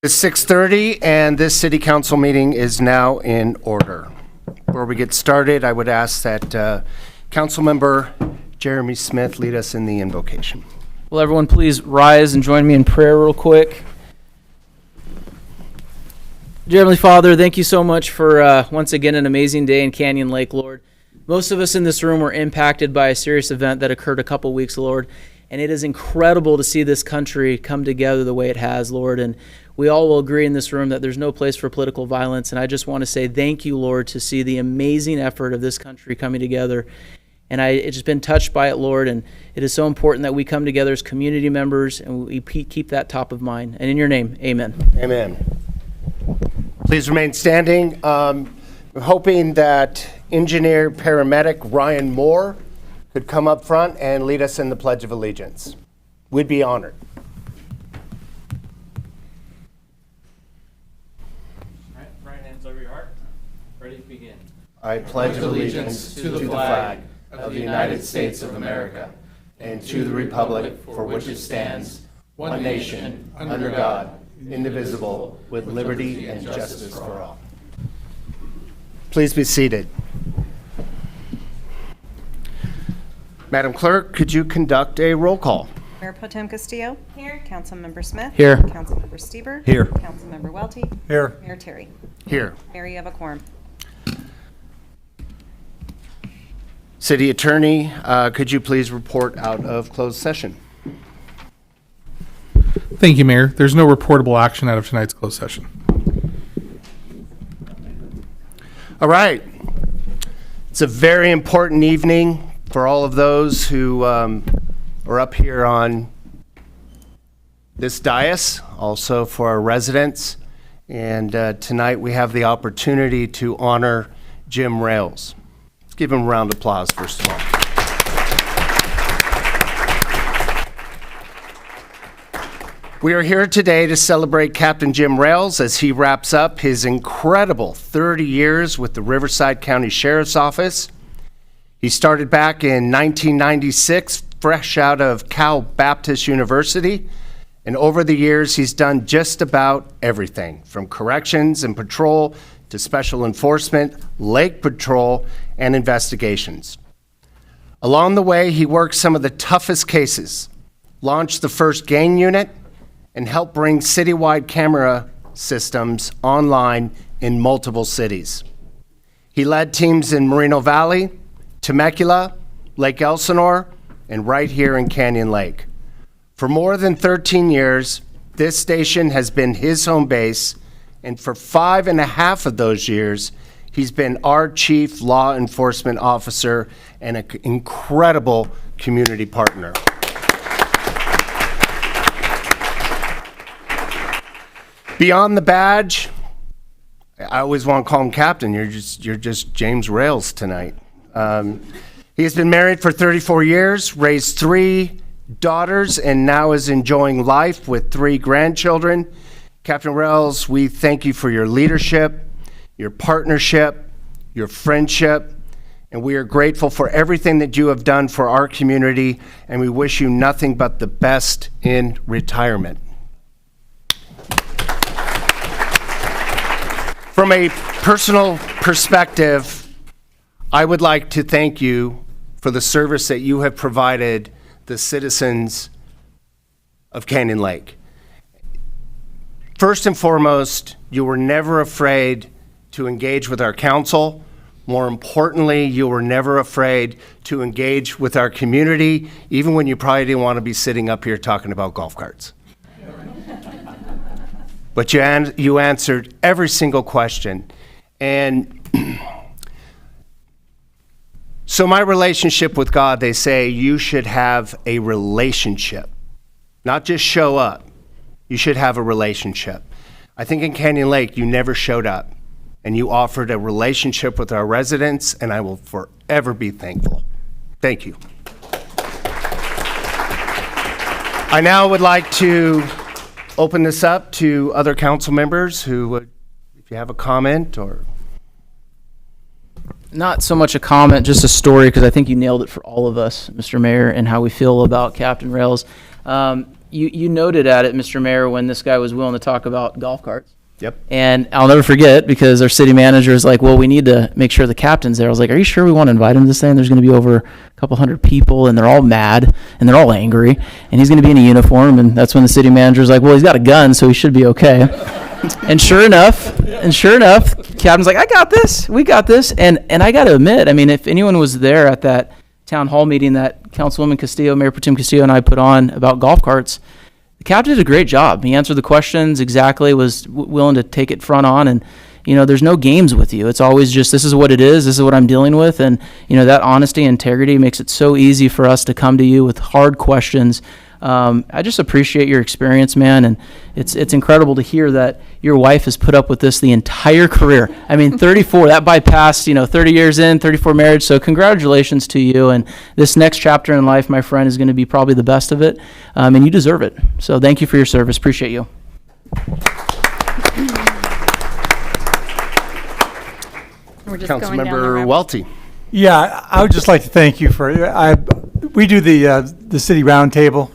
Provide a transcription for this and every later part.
It's 6:30 and this city council meeting is now in order. Before we get started, I would ask that council member Jeremy Smith lead us in the invocation. Will everyone please rise and join me in prayer real quick? Dear Heavenly Father, thank you so much for once again an amazing day in Canyon Lake, Lord. Most of us in this room were impacted by a serious event that occurred a couple weeks, Lord, and it is incredible to see this country come together the way it has, Lord, and we all will agree in this room that there's no place for political violence, and I just want to say thank you, Lord, to see the amazing effort of this country coming together. And it's just been touched by it, Lord, and it is so important that we come together as community members and we keep that top of mind. And in your name, amen. Amen. Please remain standing. I'm hoping that engineer paramedic Ryan Moore could come up front and lead us in the Pledge of Allegiance. We'd be honored. Right hands over your heart. Ready to begin. I pledge allegiance to the flag of the United States of America and to the republic for which it stands, one nation, under God, indivisible, with liberty and justice for all. Please be seated. Madam Clerk, could you conduct a roll call? Mayor Pro Tem Castillo. Here. Councilmember Smith. Here. Councilmember Stieber. Here. Councilmember Welty. Here. Mayor Terry. Here. Mayor, you have a quorum. City Attorney, could you please report out of closed session? Thank you, Mayor. There's no reportable action out of tonight's closed session. All right. It's a very important evening for all of those who are up here on this dais, also for our residents. And tonight we have the opportunity to honor Jim Rales. Let's give him a round of applause, first of all. We are here today to celebrate Captain Jim Rales as he wraps up his incredible 30 years with the Riverside County Sheriff's Office. He started back in 1996, fresh out of Cal Baptist University, and over the years he's done just about everything, from corrections and patrol to special enforcement, lake patrol, and investigations. Along the way, he worked some of the toughest cases, launched the first gang unit, and helped bring citywide camera systems online in multiple cities. He led teams in Moreno Valley, Temecula, Lake Elsinore, and right here in Canyon Lake. For more than 13 years, this station has been his home base, and for 5.5 of those years, he's been our chief law enforcement officer and an incredible community partner. Beyond the badge, I always want to call him Captain. You're just James Rales tonight. He has been married for 34 years, raised 3 daughters, and now is enjoying life with 3 grandchildren. Captain Rales, we thank you for your leadership, your partnership, your friendship, and we are grateful for everything that you have done for our community, and we wish you nothing but the best in retirement. From a personal perspective, I would like to thank you for the service that you have provided the citizens of Canyon Lake. First and foremost, you were never afraid to engage with our council. More importantly, you were never afraid to engage with our community, even when you probably didn't want to be sitting up here talking about golf carts. But you answered every single question. And so my relationship with God, they say you should have a relationship, not just show up. You should have a relationship. I think in Canyon Lake, you never showed up, and you offered a relationship with our residents, and I will forever be thankful. Thank you. I now would like to open this up to other council members who would, if you have a comment or... Not so much a comment, just a story, because I think you nailed it for all of us, Mr. Mayor, and how we feel about Captain Rales. you noted at it, Mr. Mayor, when this guy was willing to talk about golf carts. Yep. And I'll never forget, because our city manager is like, well, we need to make sure the captain's there. I was like, are you sure we want to invite him to this thing? There's going to be over a couple hundred people, and they're all mad, and they're all angry, and he's going to be in a uniform. And that's when the city manager's like, well, he's got a gun, so he should be okay. And sure enough, captain's like, I got this. We got this. And I got to admit, I mean, if anyone was there at that town hall meeting that Councilwoman Castillo, Mayor Pro Tem Castillo, and I put on about golf carts, the captain did a great job. He answered the questions exactly, was willing to take it front on, and there's no games with you. It's always just, this is what it is, this is what I'm dealing with, and that honesty and integrity makes it so easy for us to come to you with hard questions. I just appreciate your experience, man, and it's incredible to hear that your wife has put up with this the entire career. I mean, 34, that bypassed, 30 years in, 34 marriage, so congratulations to you, and this next chapter in life, my friend, is going to be probably the best of it, and you deserve it. So thank you for your service. Appreciate you. We're just going down the Councilmember road. Welty. Yeah, I would just like to thank you for, we do the city roundtable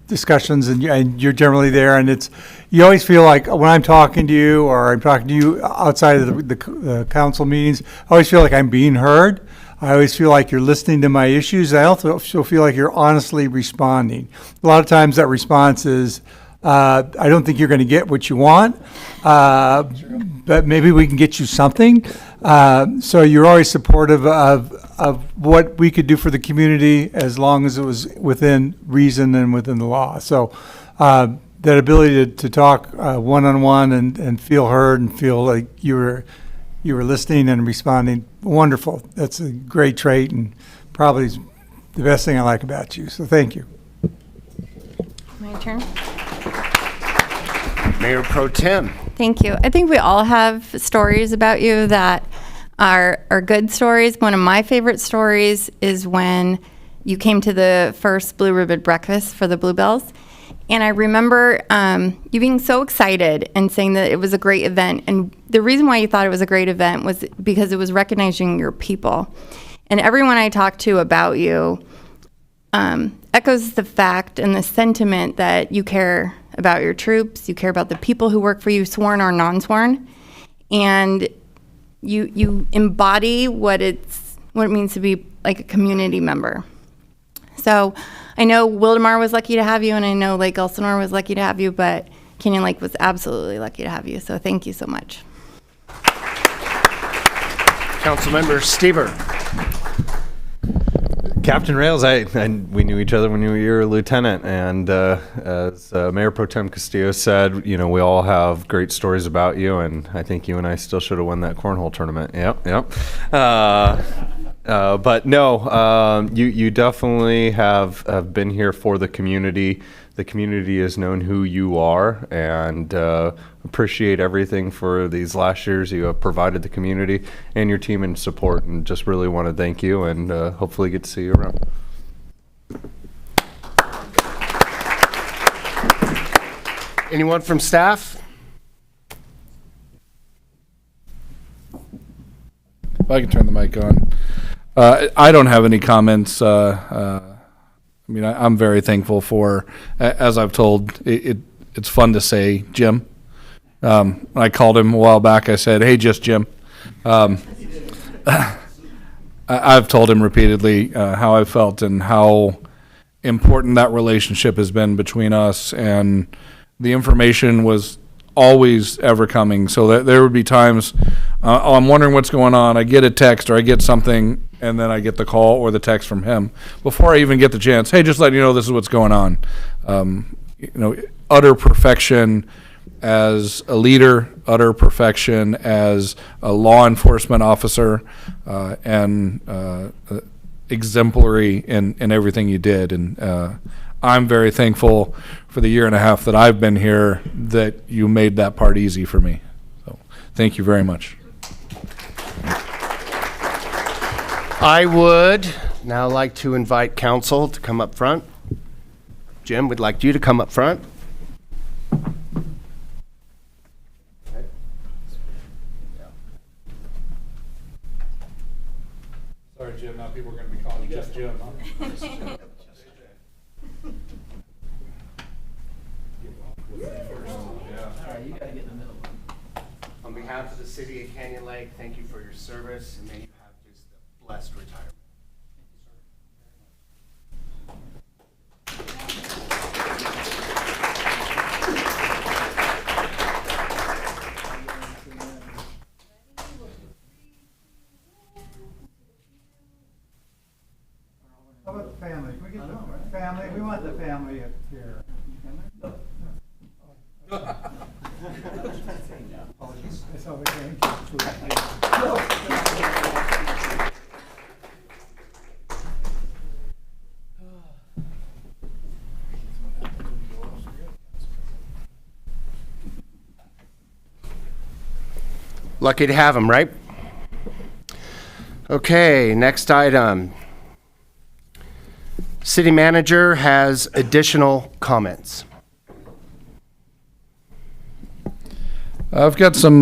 discussions, and you're generally there, and you always feel like when I'm talking to you, or I'm talking to you outside of the council meetings, I always feel like I'm being heard. I always feel like you're listening to my issues. I also feel like you're honestly responding. A lot of times that response is, I don't think you're going to get what you want, but maybe we can get you something. So you're always supportive of what we could do for the community as long as it was within reason and within the law. So that ability to talk one-on-one and feel heard and feel like you were listening and responding, wonderful. That's a great trait and probably the best thing I like about you. So thank you. My turn. Mayor Pro Tem. Thank you. I think we all have stories about you that are good stories. One of my favorite stories is when you came to the first Blue Ribbon Breakfast for the Bluebells. And I remember you being so excited and saying that it was a great event. And the reason why you thought it was a great event was because it was recognizing your people. And everyone I talked to about you echoes the fact and the sentiment that you care about your troops, you care about the people who work for you, sworn or non-sworn, and you embody what it means to be like a community member. So I know Wildemar was lucky to have you, and I know Lake Elsinore was lucky to have you, but Canyon Lake was absolutely lucky to have you. So thank you so much. Councilmember Stever. Captain Rails, we knew each other when you were a lieutenant, and as Mayor Pro Tem Castillo said, we all have great stories about you, and I think you and I still should have won that cornhole tournament. Yep. But no, you definitely have been here for the community. The community has known who you are, and appreciate everything for these last years you have provided the community and your team in support, and just really want to thank you, and hopefully get to see you around. Anyone from staff? If I can turn the mic on. I don't have any comments. I'm very thankful for, as I've told, it's fun to say Jim. I called him a while back. I said, hey, just Jim. I've told him repeatedly how I felt and how important that relationship has been between us, and the information was always ever coming. So that there would be times, I'm wondering what's going on. I get a text or I get something, and then I get the call or the text from him before I even get the chance. Hey, just letting you know this is what's going on. Utter perfection as a leader, utter perfection as a law enforcement officer, and exemplary in everything you did. And I'm very thankful for the year and a half that I've been here that you made that part easy for me. So thank you very much. I would now like to invite council to come up front. Jim, we'd like you to come up front. Sorry, Jim. Now people are going to be calling you just Jim. Huh? city of Canyon Lake, thank you for your service, and may you have just a blessed retirement. How about the family? Can we get the family? We want the family up here. That's all we can. Lucky to have him, right? Okay, next item. City manager has additional comments. I've got some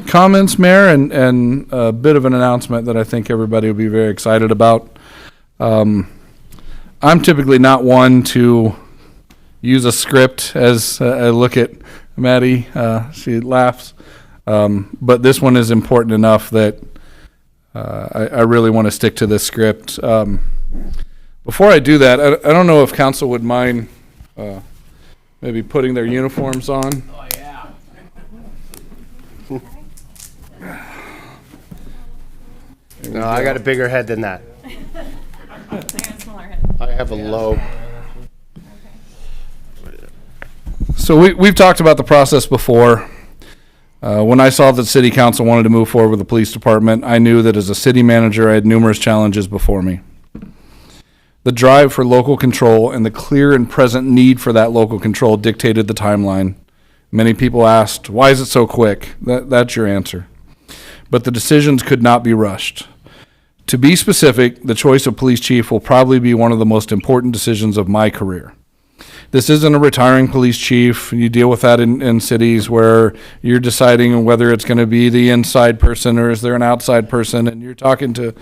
comments, Mayor, and a bit of an announcement that I think everybody will be very excited about. I'm typically not one to use a script as I look at Maddie. She laughs. But this one is important enough that I really want to stick to this script. Before I do that, I don't know if council would mind maybe putting their uniforms on. No, I got a bigger head than that. I have a low. So we've talked about the process before. When I saw that city council wanted to move forward with the police department, I knew that as a city manager, I had numerous challenges before me. The drive for local control and the clear and present need for that local control dictated the timeline. Many people asked, why is it so quick? That's your answer. But the decisions could not be rushed. To be specific, the choice of police chief will probably be one of the most important decisions of my career. This isn't a retiring police chief. You deal with that in cities where you're deciding whether it's going to be the inside person or is there an outside person, and you're talking to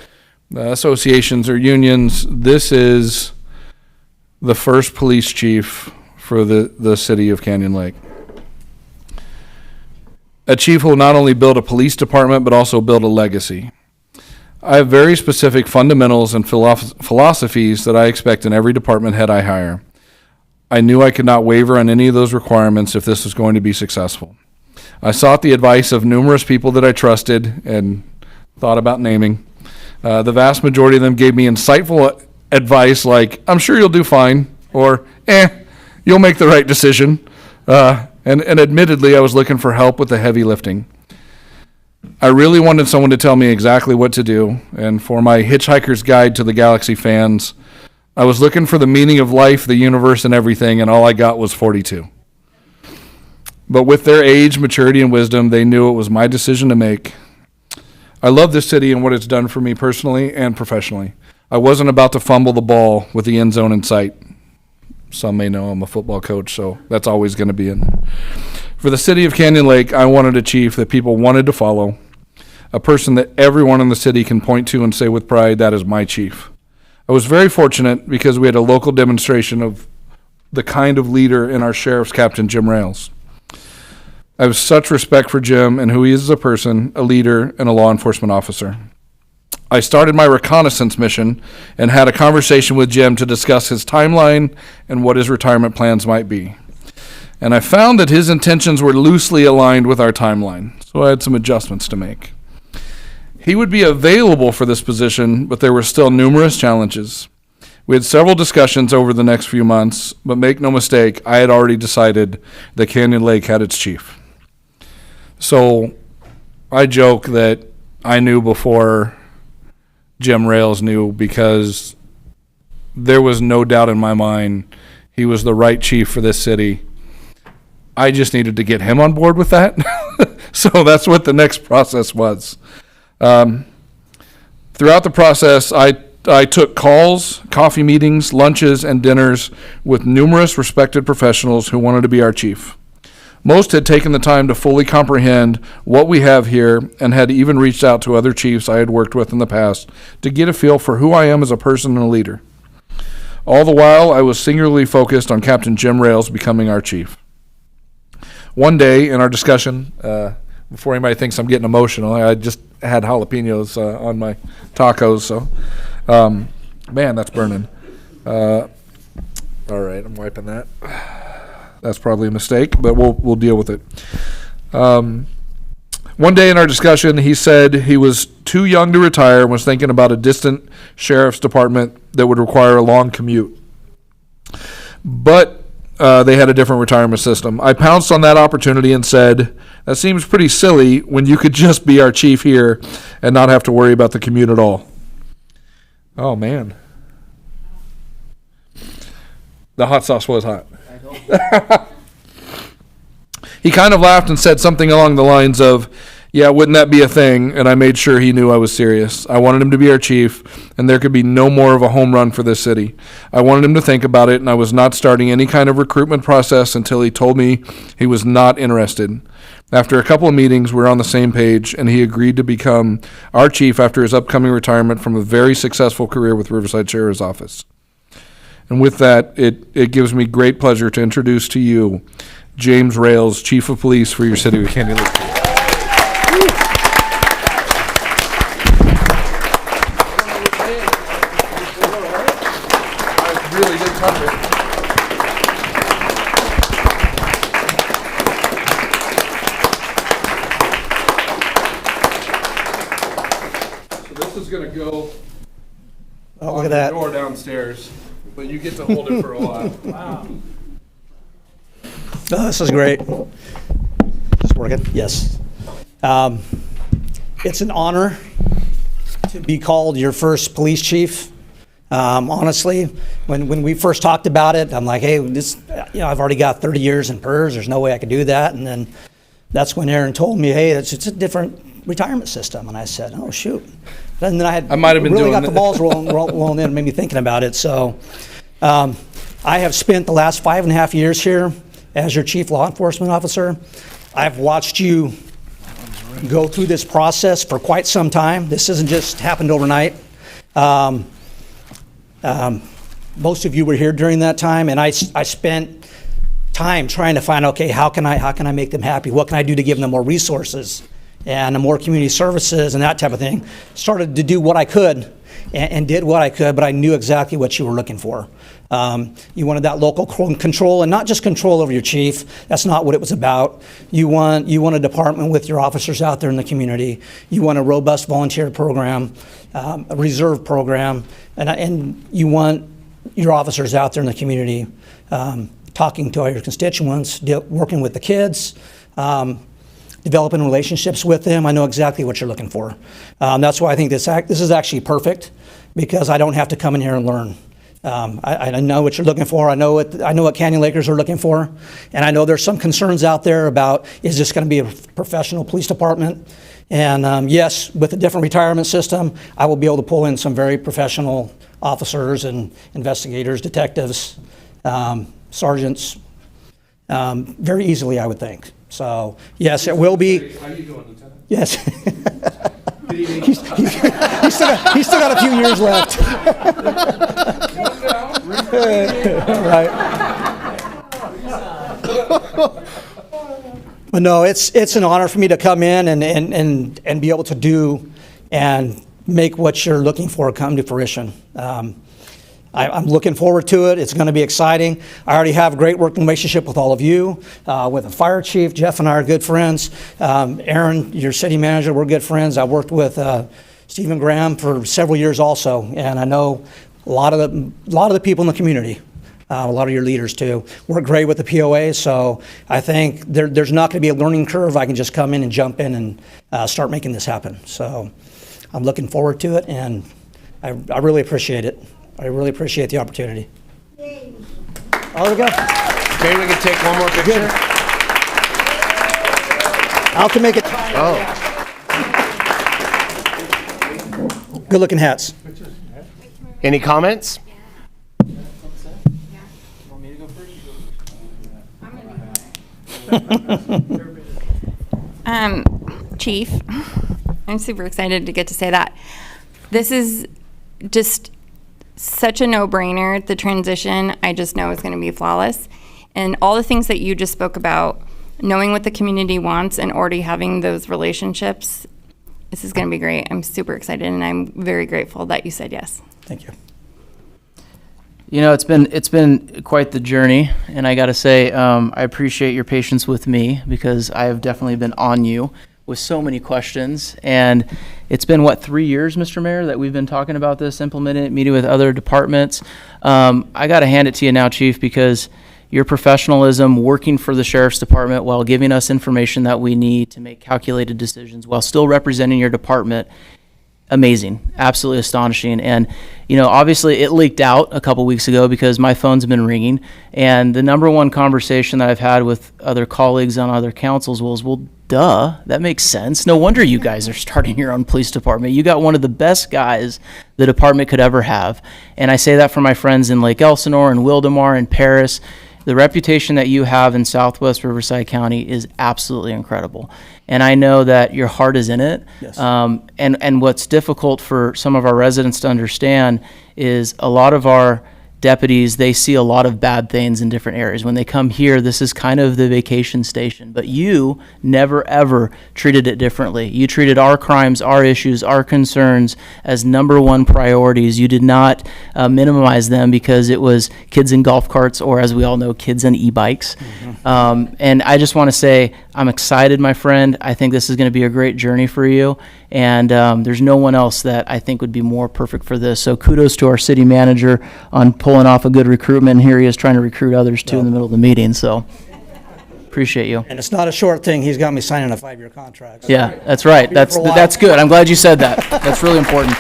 associations or unions. This is the first police chief for the city of Canyon Lake. A chief will not only build a police department, but also build a legacy. I have very specific fundamentals and philosophies that I expect in every department head I hire. I knew I could not waver on any of those requirements if this was going to be successful. I sought the advice of numerous people that I trusted and thought about naming. The vast majority of them gave me insightful advice like, I'm sure you'll do fine, or, you'll make the right decision. And admittedly, I was looking for help with the heavy lifting. I really wanted someone to tell me exactly what to do, and for my Hitchhiker's Guide to the Galaxy fans, I was looking for the meaning of life, the universe, and everything, and all I got was 42. But with their age, maturity, and wisdom, they knew it was my decision to make. I love this city and what it's done for me personally and professionally. I wasn't about to fumble the ball with the end zone in sight. Some may know I'm a football coach, so that's always going to be in there. For the city of Canyon Lake, I wanted a chief that people wanted to follow, a person that everyone in the city can point to and say with pride, that is my chief. I was very fortunate because we had a local demonstration of the kind of leader in our sheriff's Captain Jim Rails. I have such respect for Jim and who he is as a person, a leader, and a law enforcement officer. I started my reconnaissance mission and had a conversation with Jim to discuss his timeline and what his retirement plans might be. And I found that his intentions were loosely aligned with our timeline, so I had some adjustments to make. He would be available for this position, but there were still numerous challenges. We had several discussions over the next few months, but make no mistake, I had already decided that Canyon Lake had its chief. So I joke that I knew before Jim Rails knew, because there was no doubt in my mind he was the right chief for this city. I just needed to get him on board with that. So that's what the next process was. Throughout the process, I took calls, coffee meetings, lunches, and dinners with numerous respected professionals who wanted to be our chief. Most had taken the time to fully comprehend what we have here and had even reached out to other chiefs I had worked with in the past to get a feel for who I am as a person and a leader. All the while, I was singularly focused on Captain Jim Rails becoming our chief. One day in our discussion, before anybody thinks I'm getting emotional, I just had jalapenos on my tacos, so man, that's burning. All right, I'm wiping that. That's probably a mistake, but we'll deal with it. One day in our discussion, he said he was too young to retire and was thinking about a distant sheriff's department that would require a long commute. But they had a different retirement system. I pounced on that opportunity and said, that seems pretty silly when you could just be our chief here and not have to worry about the commute at all. Oh, man. The hot sauce was hot. He kind of laughed and said something along the lines of, yeah, wouldn't that be a thing? And I made sure he knew I was serious. I wanted him to be our chief, and there could be no more of a home run for this city. I wanted him to think about it, and I was not starting any kind of recruitment process until he told me he was not interested. After a couple of meetings, we were on the same page, and he agreed to become our chief after his upcoming retirement from a very successful career with Riverside Sheriff's Office. And with that, it gives me great pleasure to introduce to you James Rails, Chief of Police for your city of Canyon Lake. I really did touch it. So this is going to go Oh, on look at the that. door downstairs, but you get to hold it for a while. Wow. Oh, this is great. Is this working? Yes. It's an honor to be called your first police chief. Honestly, when we first talked about it, I'm like, hey, this, I've already got 30 years in PERS. There's no way I could do that. And then that's when Aaron told me, hey, it's a different retirement system. And I said, oh, shoot. And then I might have been really doing got the it. balls rolling in and made me thinking about it. So I have spent the last 5.5 years here as your chief law enforcement officer. I've watched you go through this process for quite some time. This hasn't just happened overnight. Most of you were here during that time, and I spent time trying to find, okay, how can I make them happy? What can I do to give them more resources and more community services and that type of thing? Started to do what I could and did what I could, but I knew exactly what you were looking for. You wanted that local control, and not just control over your chief. That's not what it was about. You want a department with your officers out there in the community. You want a robust volunteer program, a reserve program, and you want your officers out there in the community talking to all your constituents, working with the kids, developing relationships with them. I know exactly what you're looking for. That's why I think this is actually perfect, because I don't have to come in here and learn. I know what you're looking for. I know what Canyon Lakers are looking for, and I know there's some concerns out there about, is this going to be a professional police department? And yes, with a different retirement system, I will be able to pull in some very professional officers and investigators, detectives, sergeants, very easily, I would think. So yes, it will be. How you doing, Lieutenant? Yes. He's still got a few years left. Right. But no, it's an honor for me to come in and be able to do and make what you're looking for come to fruition. I'm looking forward to it. It's going to be exciting. I already have a great working relationship with all of you, with the fire chief. Jeff and I are good friends. Aaron, your city manager, we're good friends. I worked with Stephen Graham for several years also, and I know a lot of the people in the community. A lot of your leaders too. Work great with the POA, so I think there's not going to be a learning curve. I can just come in and jump in and start making this happen. So I'm looking forward to it, and I really appreciate it. I really appreciate the opportunity. Oh, there we go. Okay, we can take one more picture. I'll can make it. Oh, Good looking hats. any comments? Chief, I'm super excited to get to say that. This is just such a no-brainer. The transition, I just know is going to be flawless. And all the things that you just spoke about, knowing what the community wants and already having those relationships, this is going to be great. I'm super excited, and I'm very grateful that you said yes. Thank you. You know, it's been quite the journey, and I got to say, I appreciate your patience with me because I have definitely been on you with so many questions. And it's been, 3 years, Mr. Mayor, that we've been talking about this, implementing it, meeting with other departments. I got to hand it to you now, Chief, because your professionalism working for the Sheriff's Department while giving us information that we need to make calculated decisions while still representing your department, amazing, absolutely astonishing. And, you know, obviously it leaked out a couple weeks ago because my phone's been ringing. And the number one conversation that I've had with other colleagues on other councils was, well, duh, that makes sense. No wonder you guys are starting your own police department. You got one of the best guys the department could ever have. And I say that for my friends in Lake Elsinore and Wildemar and Paris. The reputation that you have in Southwest Riverside County is absolutely incredible. And I know that your heart is in it. Yes. And what's difficult for some of our residents to understand is a lot of our deputies, they see a lot of bad things in different areas. When they come here, this is kind of the vacation station. But you never, ever treated it differently. You treated our crimes, our issues, our concerns as number one priorities. You did not minimize them because it was kids in golf carts or, as we all know, kids on e-bikes. And I just want to say, I'm excited, my friend. I think this is going to be a great journey for you. And there's no one else that I think would be more perfect for this. So kudos to our city manager on pulling off a good recruitment. Here he is trying to recruit others too in the middle of the meeting. So appreciate you. And it's not a short thing. He's got me signing a 5-year contract. So Yeah, that's right. That's good. I'm glad you said that. That's really important.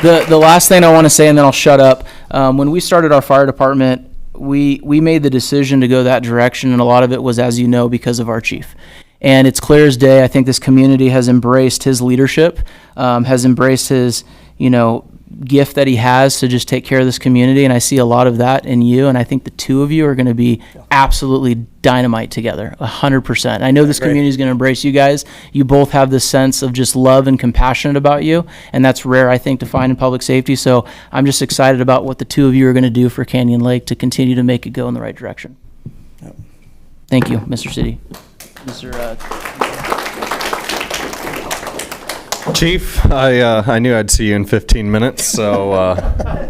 The last thing I want to say, and then I'll shut up. When we started our fire department, we made the decision to go that direction, and a lot of it was, as you know, because of our chief. And it's clear as day. I think this community has embraced his leadership, has embraced his, gift that he has to just take care of this community. And I see a lot of that in you. And I think the two of you are going to be absolutely dynamite together, 100%. I know this community is going to embrace you guys. You both have this sense of just love and compassion about you. And that's rare, I think, to find in public safety. So I'm just excited about what the two of you are going to do for Canyon Lake to continue to make it go in the right direction. Thank you, Mr. City. Chief, I knew I'd see you in 15 minutes, so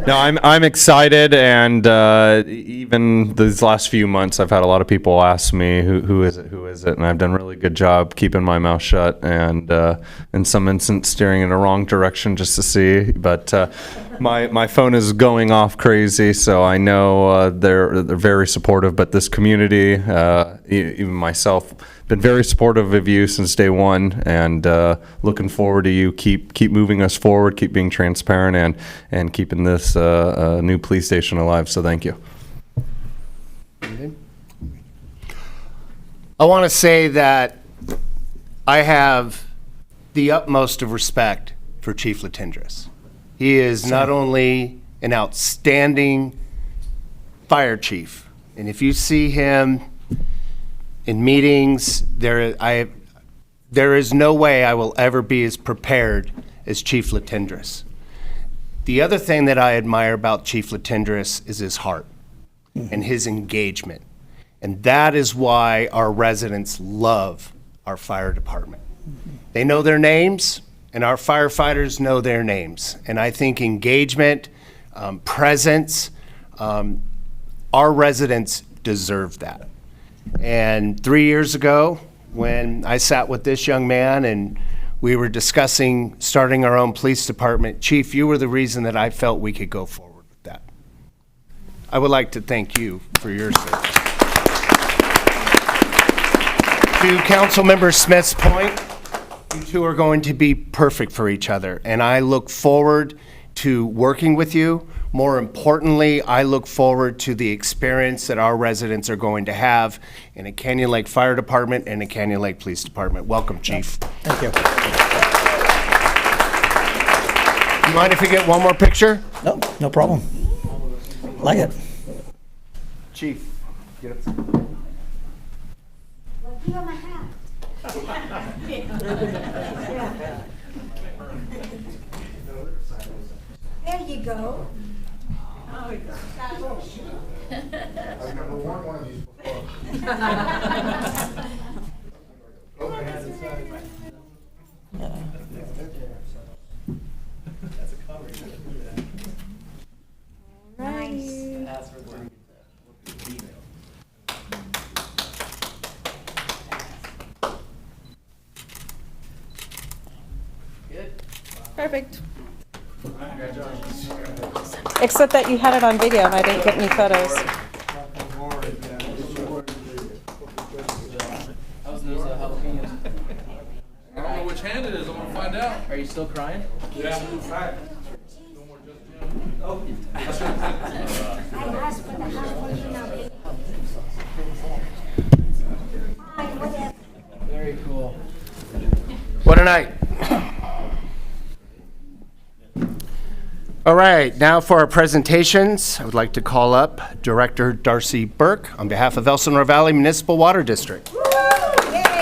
no, I'm excited, and even these last few months, I've had a lot of people ask me who is it, and I've done a really good job keeping my mouth shut, and in some instance steering in the wrong direction just to see, but my phone is going off crazy, so I know they're very supportive, but this community, even myself, been very supportive of you since day one, and looking forward to you keep moving us forward, keep being transparent, and keeping this new police station alive. So thank you. I want to say that I have the utmost of respect for Chief Latendresse. He is not only an outstanding fire chief, and if you see him in meetings, there is no way I will ever be as prepared as Chief Latendresse. The other thing that I admire about Chief Latendresse is his heart and his engagement. And that is why our residents love our fire department. They know their names, and our firefighters know their names. And I think engagement, presence, our residents deserve that. And 3 years ago, when I sat with this young man and we were discussing starting our own police department, Chief, you were the reason that I felt we could go forward with that. I would like to thank you for your service. To Councilmember Smith's point, you two are going to be perfect for each other, and I look forward to working with you. More importantly, I look forward to the experience that our residents are going to have in a Canyon Lake Fire Department and a Canyon Lake Police Department. Welcome, Chief. Thank you. You mind if we get one more picture? No, no problem. Like it. Chief, get up. You got my hat. There you go. I've never worn one of these before. Perfect. Except that you had it on video and I didn't get any photos. How's those jalapenos? I don't know which hand it is. I'm gonna find out. Are you still crying? I asked for the jalapeno. Very cool. What a night. All right, now for our presentations, I would like to call up Director Darcy Burke on behalf of Elsinore Valley Municipal Water District.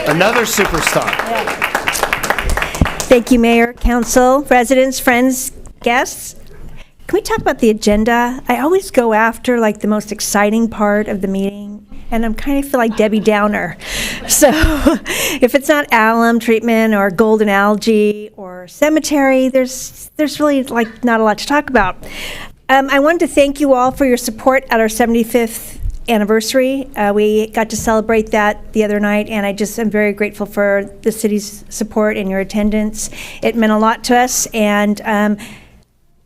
Another superstar. Thank you, Mayor, Council, residents, friends, guests. Can we talk about the agenda? I always go after like the most exciting part of the meeting, and I'm kind of feel like Debbie Downer. So if it's not alum treatment or golden algae or cemetery, there's really like not a lot to talk about. I wanted to thank you all for your support at our 75th anniversary. We got to celebrate that the other night, and I just am very grateful for the city's support and your attendance. It meant a lot to us, and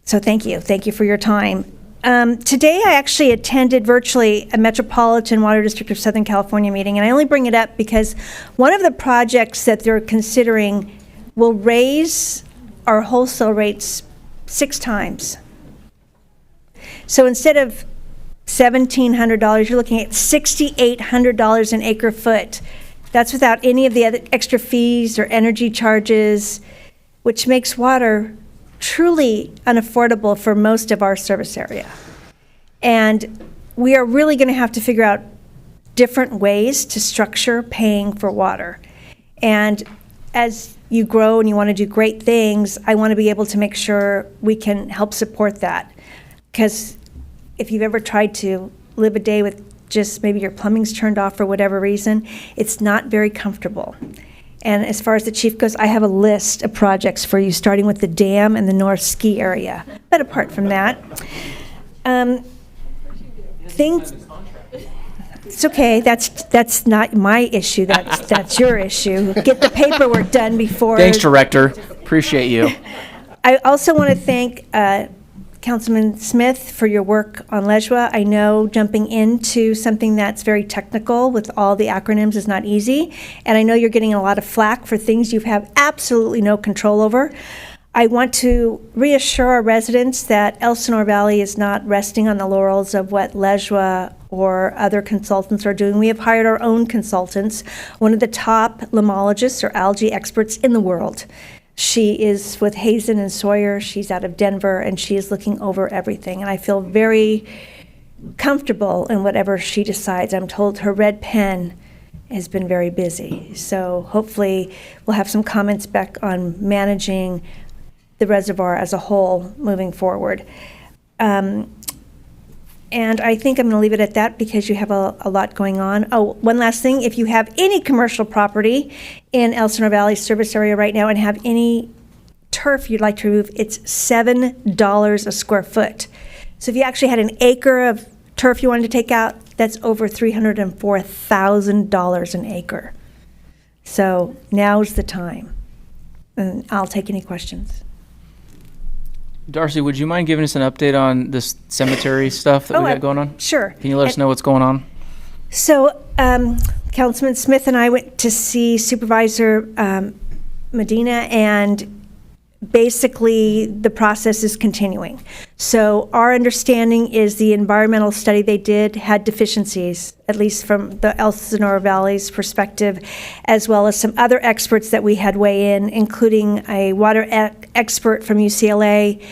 so thank you. Thank you for your time. Today, I actually attended virtually a Metropolitan Water District of Southern California meeting, and I only bring it up because one of the projects that they're considering will raise our wholesale rates 6 times. So instead of $1,700, you're looking at $6,800 an acre foot. That's without any of the other extra fees or energy charges, which makes water truly unaffordable for most of our service area. And we are really going to have to figure out different ways to structure paying for water. And as you grow and you want to do great things, I want to be able to make sure we can help support that. Because if you've ever tried to live a day with just maybe your plumbing's turned off for whatever reason, it's not very comfortable. And as far as the chief goes, I have a list of projects for you, starting with the dam and the North Ski area. But apart from that, things. It's okay. That's not my issue. That's your issue. Get the paperwork done before. Thanks, Director. Appreciate you. I also want to thank Councilman Smith for your work on LEJWA. I know jumping into something that's very technical with all the acronyms is not easy, and I know you're getting a lot of flack for things you have absolutely no control over. I want to reassure our residents that Elsinore Valley is not resting on the laurels of what LEJWA or other consultants are doing. We have hired our own consultants, one of the top limnologists or algae experts in the world. She is with Hazen and Sawyer. She's out of Denver, and she is looking over everything. And I feel very comfortable in whatever she decides. I'm told her red pen has been very busy. So hopefully we'll have some comments back on managing the reservoir as a whole moving forward. And I think I'm going to leave it at that because you have a lot going on. Oh, one last thing. If you have any commercial property in Elsinore Valley service area right now and have any turf you'd like to remove, it's $7 a square foot. So if you actually had an acre of turf you wanted to take out, that's over $304,000 an acre. So now's the time. And I'll take any questions. Darcy, would you mind giving us an update on this cemetery stuff that we got going on? Sure. Can you let us know what's going on? So Councilman Smith and I went to see Supervisor Medina, and basically the process is continuing. So our understanding is the environmental study they did had deficiencies, at least from the Elsinore Valley's perspective, as well as some other experts that we had weigh in, including a water expert from UCLA,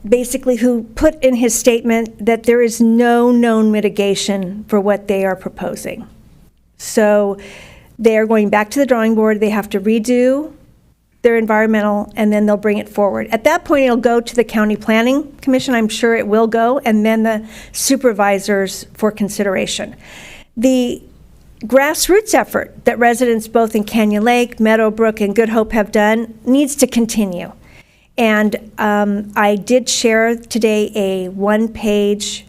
basically who put in his statement that there is no known mitigation for what they are proposing. So they are going back to the drawing board. They have to redo their environmental, and then they'll bring it forward. At that point, it'll go to the County Planning Commission. I'm sure it will go, and then the supervisors for consideration. The grassroots effort that residents both in Canyon Lake, Meadowbrook, and Good Hope have done needs to continue. And I did share today a one-page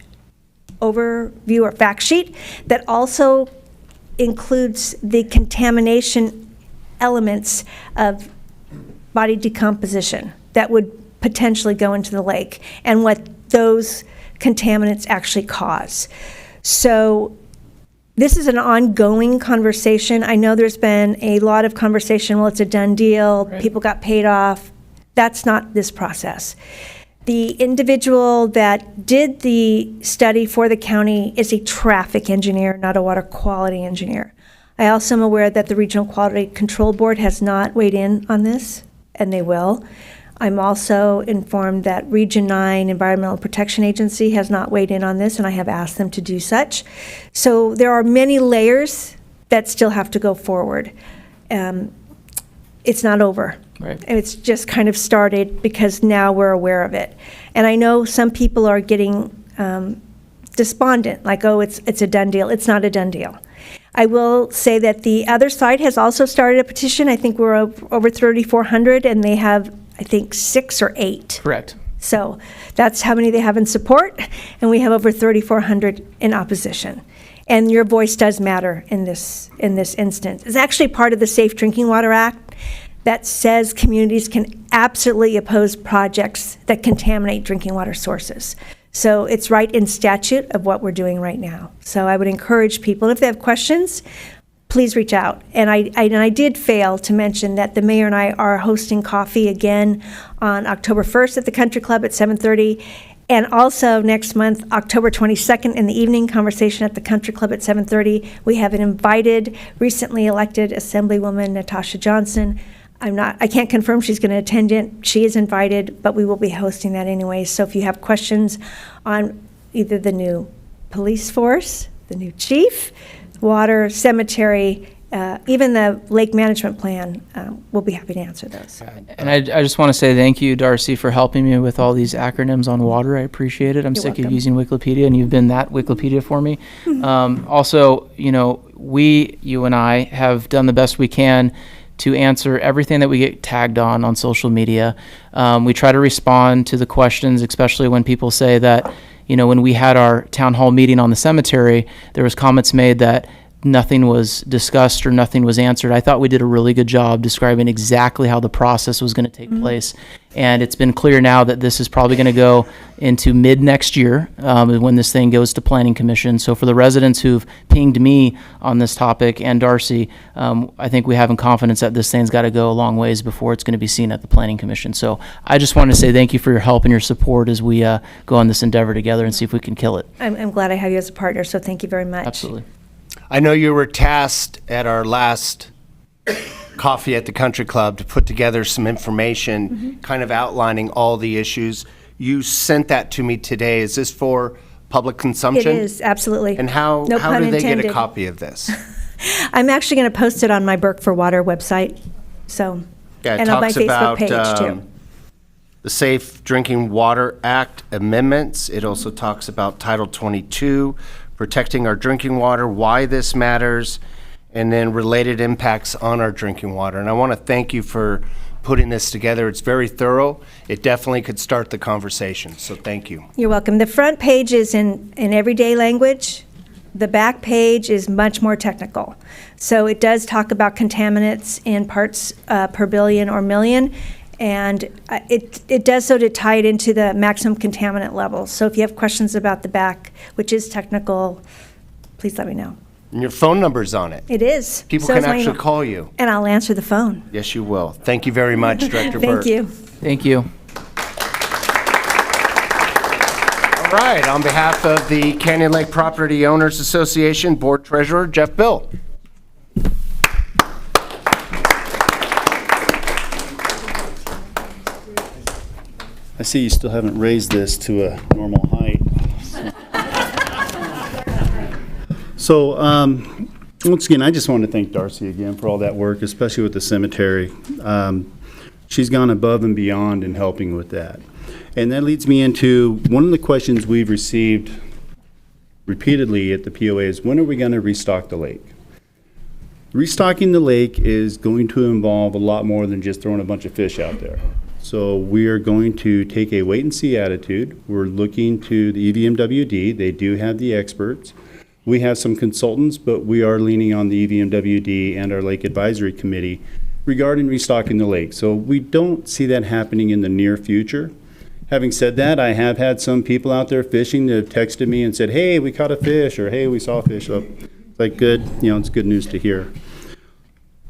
overview or fact sheet that also includes the contamination elements of body decomposition that would potentially go into the lake and what those contaminants actually cause. So this is an ongoing conversation. I know there's been a lot of conversation, well, it's a done deal, people got paid off. That's not this process. The individual that did the study for the county is a traffic engineer, not a water quality engineer. I also am aware that the Regional Quality Control Board has not weighed in on this, and they will. I'm also informed that Region 9 Environmental Protection Agency has not weighed in on this, and I have asked them to do such. So there are many layers that still have to go forward. It's not over. Right. It's just kind of started because now we're aware of it. And I know some people are getting despondent, like, oh, it's a done deal. It's not a done deal. I will say that the other side has also started a petition. I think we're over 3,400, and they have, I think, 6 or 8. Correct. So that's how many they have in support, and we have over 3,400 in opposition. And your voice does matter in this instance. It's actually part of the Safe Drinking Water Act that says communities can absolutely oppose projects that contaminate drinking water sources. So it's right in statute of what we're doing right now. So I would encourage people, if they have questions, please reach out. And I did fail to mention that the mayor and I are hosting coffee again on October 1st at the Country Club at 7:30. And also next month, October 22nd in the evening, conversation at the Country Club at 7:30. We have an invited, recently elected Assemblywoman Natasha Johnson. I can't confirm she's going to attend it. She is invited, but we will be hosting that anyway. So if you have questions on either the new police force, the new chief, water, cemetery, even the lake management plan, we'll be happy to answer those. And I just want to say thank you, Darcy, for helping me with all these acronyms on water. I appreciate it. I'm You're sick of welcome. using Wikipedia, and you've been that Wikipedia for me. Also, you and I have done the best we can to answer everything that we get tagged on social media. We try to respond to the questions, especially when people say that, when we had our town hall meeting on the cemetery, there was comments made that nothing was discussed or nothing was answered. I thought we did a really good job describing exactly how the process was going to take place. And it's been clear now that this is probably going to go into mid next year when this thing goes to Planning Commission. So for the residents who've pinged me on this topic and Darcy, I think we have in confidence that this thing's got to go a long ways before it's going to be seen at the Planning Commission. So I just want to say thank you for your help and your support as we go on this endeavor together and see if we can kill it. I'm glad I have you as a partner, so thank you very much. Absolutely. I know you were tasked at our last coffee at the Country Club to put together some information kind of outlining all the issues. You sent that to me today. Is this for public It consumption? is, absolutely. And how No do pun they get a intended. copy of this? I'm actually going to post it on my Burke for Water website, so, Yeah, it and on my talks Facebook about page, too. the Safe Drinking Water Act amendments. It also talks about Title 22, protecting our drinking water, why this matters, and then related impacts on our drinking water. And I want to thank you for putting this together. It's very thorough. It definitely could start the conversation, so thank you. You're welcome. The front page is in everyday language. The back page is much more technical. So it does talk about contaminants in parts per billion or million, and it does so to tie it into the maximum contaminant levels. So if you have questions about the back, which is technical, please let me know. And your phone number's on it. It is. People So can is my actually email. call you. And I'll answer the phone. Yes, you will. Thank you very much, Director Burke. Thank you. Thank you. All right, on behalf of the Canyon Lake Property Owners Association Board Treasurer, Jeff Bill. I see you still haven't raised this to a normal height. So, once again, I just want to thank Darcy again for all that work, especially with the cemetery. She's gone above and beyond in helping with that. And that leads me into one of the questions we've received repeatedly at the POA is, when are we going to restock the lake? Restocking the lake is going to involve a lot more than just throwing a bunch of fish out there. So we are going to take a wait-and-see attitude. We're looking to the EVMWD. They do have the experts. We have some consultants, but we are leaning on the EVMWD and our Lake Advisory Committee regarding restocking the lake. So we don't see that happening in the near future. Having said that, I have had some people out there fishing that have texted me and said, hey, we caught a fish, or hey, we saw a fish. So it's like good, it's good news to hear.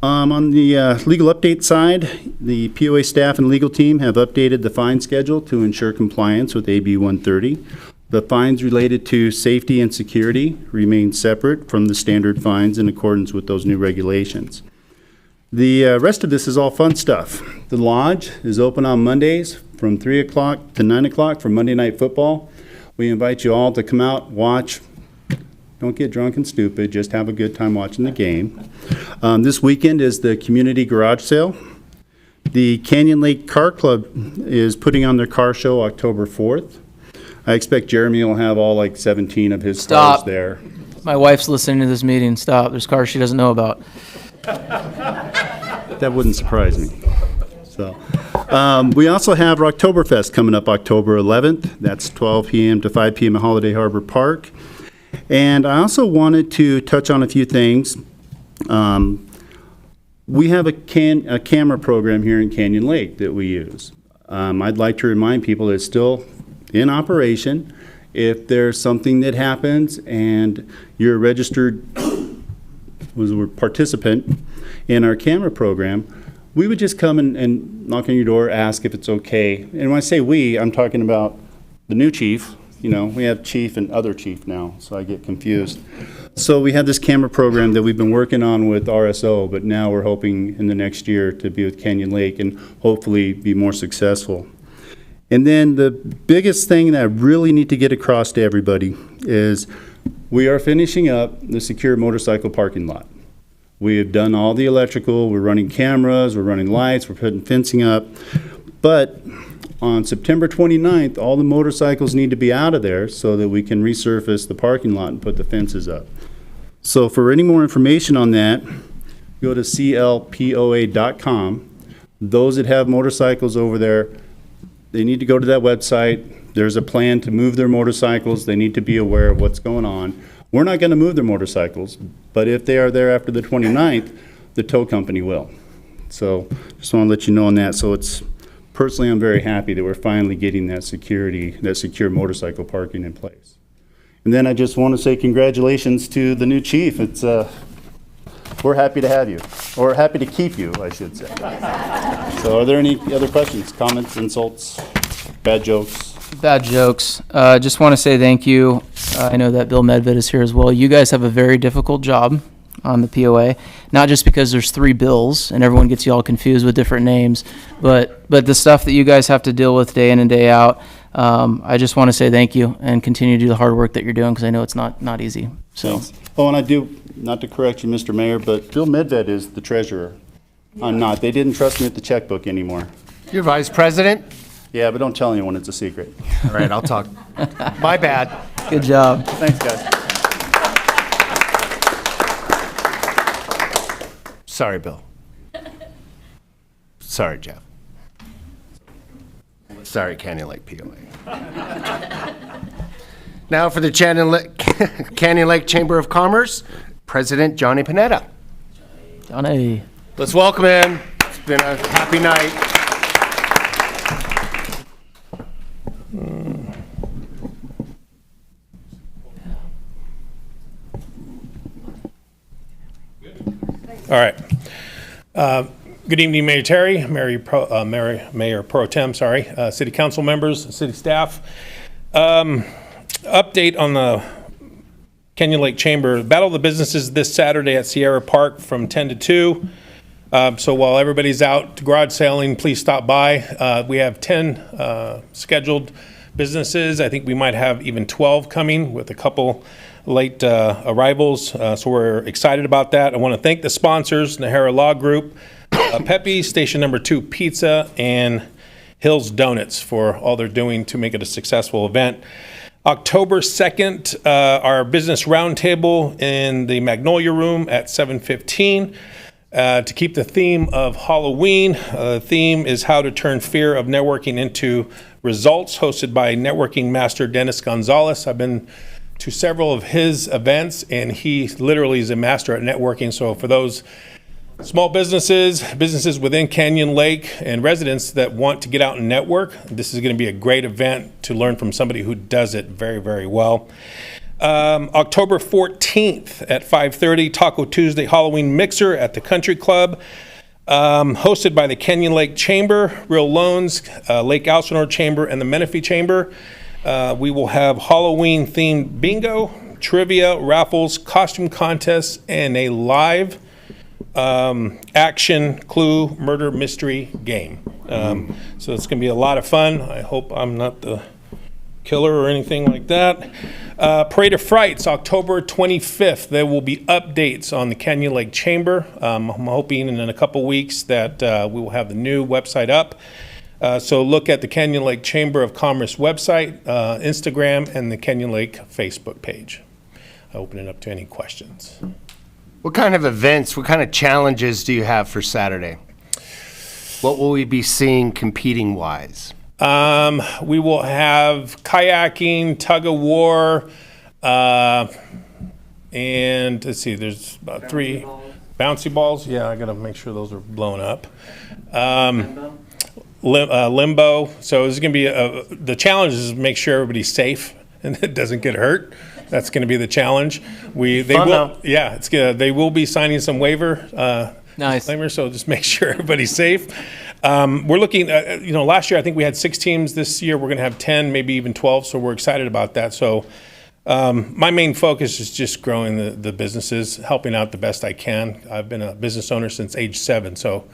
On the legal update side, the POA staff and legal team have updated the fine schedule to ensure compliance with AB 130. The fines related to safety and security remain separate from the standard fines in accordance with those new regulations. The rest of this is all fun stuff. The lodge is open on Mondays from 3 o'clock to 9 o'clock for Monday Night Football. We invite you all to come out, watch. Don't get drunk and stupid, just have a good time watching the game. This weekend is the community garage sale. The Canyon Lake Car Club is putting on their car show October 4th. I expect Jeremy will have all like 17 of his cars there. My wife's listening to this meeting. Stop. There's cars she doesn't know about. That wouldn't surprise me. So, we also have Rocktoberfest coming up October 11th. That's 12 p.m. to 5 p.m. at Holiday Harbor Park. And I also wanted to touch on a few things. We have a camera program here in Canyon Lake that we use. I'd like to remind people that it's still in operation. If there's something that happens and you're a registered participant in our camera program, we would just come and knock on your door, ask if it's okay. And when I say we, I'm talking about the new chief. We have chief and other chief now, so I get confused. So we have this camera program that we've been working on with RSO, but now we're hoping in the next year to be with Canyon Lake and hopefully be more successful. And then the biggest thing that I really need to get across to everybody is we are finishing up the secure motorcycle parking lot. We have done all the electrical, we're running cameras, we're running lights, we're putting fencing up, but on September 29th, all the motorcycles need to be out of there so that we can resurface the parking lot and put the fences up. So for any more information on that, go to clpoa.com. Those that have motorcycles over there, they need to go to that website. There's a plan to move their motorcycles. They need to be aware of what's going on. We're not going to move their motorcycles, but if they are there after the 29th, the tow company will. So just want to let you know on that. So personally, I'm very happy that we're finally getting that secure motorcycle parking in place. And then I just want to say congratulations to the new chief. We're happy to have you, or happy to keep you, I should say. So are there any other questions, comments, insults, bad jokes? Bad jokes. Just want to say thank you. I know that Bill Medved is here as well. You guys have a very difficult job on the POA, not just because there's 3 bills and everyone gets you all confused with different names, but the stuff that you guys have to deal with day in and day out. I just want to say thank you and continue to do the hard work that you're doing, because I know it's not easy. So. Thanks. Oh, and I do, not to correct you, Mr. Mayor, but Bill Medved is the treasurer. I'm not. They didn't trust me with the checkbook anymore. You're vice president? Yeah, but don't tell anyone, it's a secret. All right, I'll talk. My bad. Good job. Thanks, guys. Sorry, Bill. Sorry, Jeff. Sorry, Canyon Lake POA. Now for the Canyon Lake Chamber of Commerce, President Johnny Panetta. Johnny. Let's welcome him. It's been a happy night. All right. Good evening, Mayor Terry, Mayor Pro Tem, City Council members, City staff. Update on the Canyon Lake Chamber. Battle of the Businesses this Saturday at Sierra Park from 10 to 2. So while everybody's out garage sailing, please stop by. We have 10 scheduled businesses. I think we might have even 12 coming with a couple late arrivals. So we're excited about that. I want to thank the sponsors, Nahara Law Group, Pepe, Station Number 2 Pizza, and Hills Donuts for all they're doing to make it a successful event. October 2nd, our business roundtable in the Magnolia Room at 7:15. To keep the theme of Halloween, the theme is how to turn fear of networking into results, hosted by networking master Dennis Gonzalez. I've been to several of his events, and he literally is a master at networking. So for those small businesses within Canyon Lake, and residents that want to get out and network, this is going to be a great event to learn from somebody who does it very, very well. October 14th at 5:30, Taco Tuesday Halloween Mixer at the Country Club, hosted by the Canyon Lake Chamber, Real Loans, Lake Elsinore Chamber, and the Menifee Chamber. We will have Halloween-themed bingo, trivia, raffles, costume contests, and a live action clue murder mystery game. So it's going to be a lot of fun. I hope I'm not the killer or anything like that. Parade of Frights, October 25th. There will be updates on the Canyon Lake Chamber. I'm hoping in a couple weeks that we will have the new website up. So look at the Canyon Lake Chamber of Commerce website, Instagram, and the Canyon Lake Facebook page. I open it up to any questions. What kind of events, what kind of challenges do you have for Saturday? What will we be seeing competing-wise? We will have kayaking, tug of war, and let's see, there's about three bouncy balls. Yeah, I got to make sure those are blown up. Limbo. So this is going to be the challenge is to make sure everybody's safe and it doesn't get hurt. That's going to be the challenge. They will be signing some waiver. Nice. So just make sure everybody's safe. We're looking at, last year I think we had 6 teams. This year we're going to have 10, maybe even 12. So we're excited about that. So my main focus is just growing the businesses, helping out the best I can. I've been a business owner since age 7. So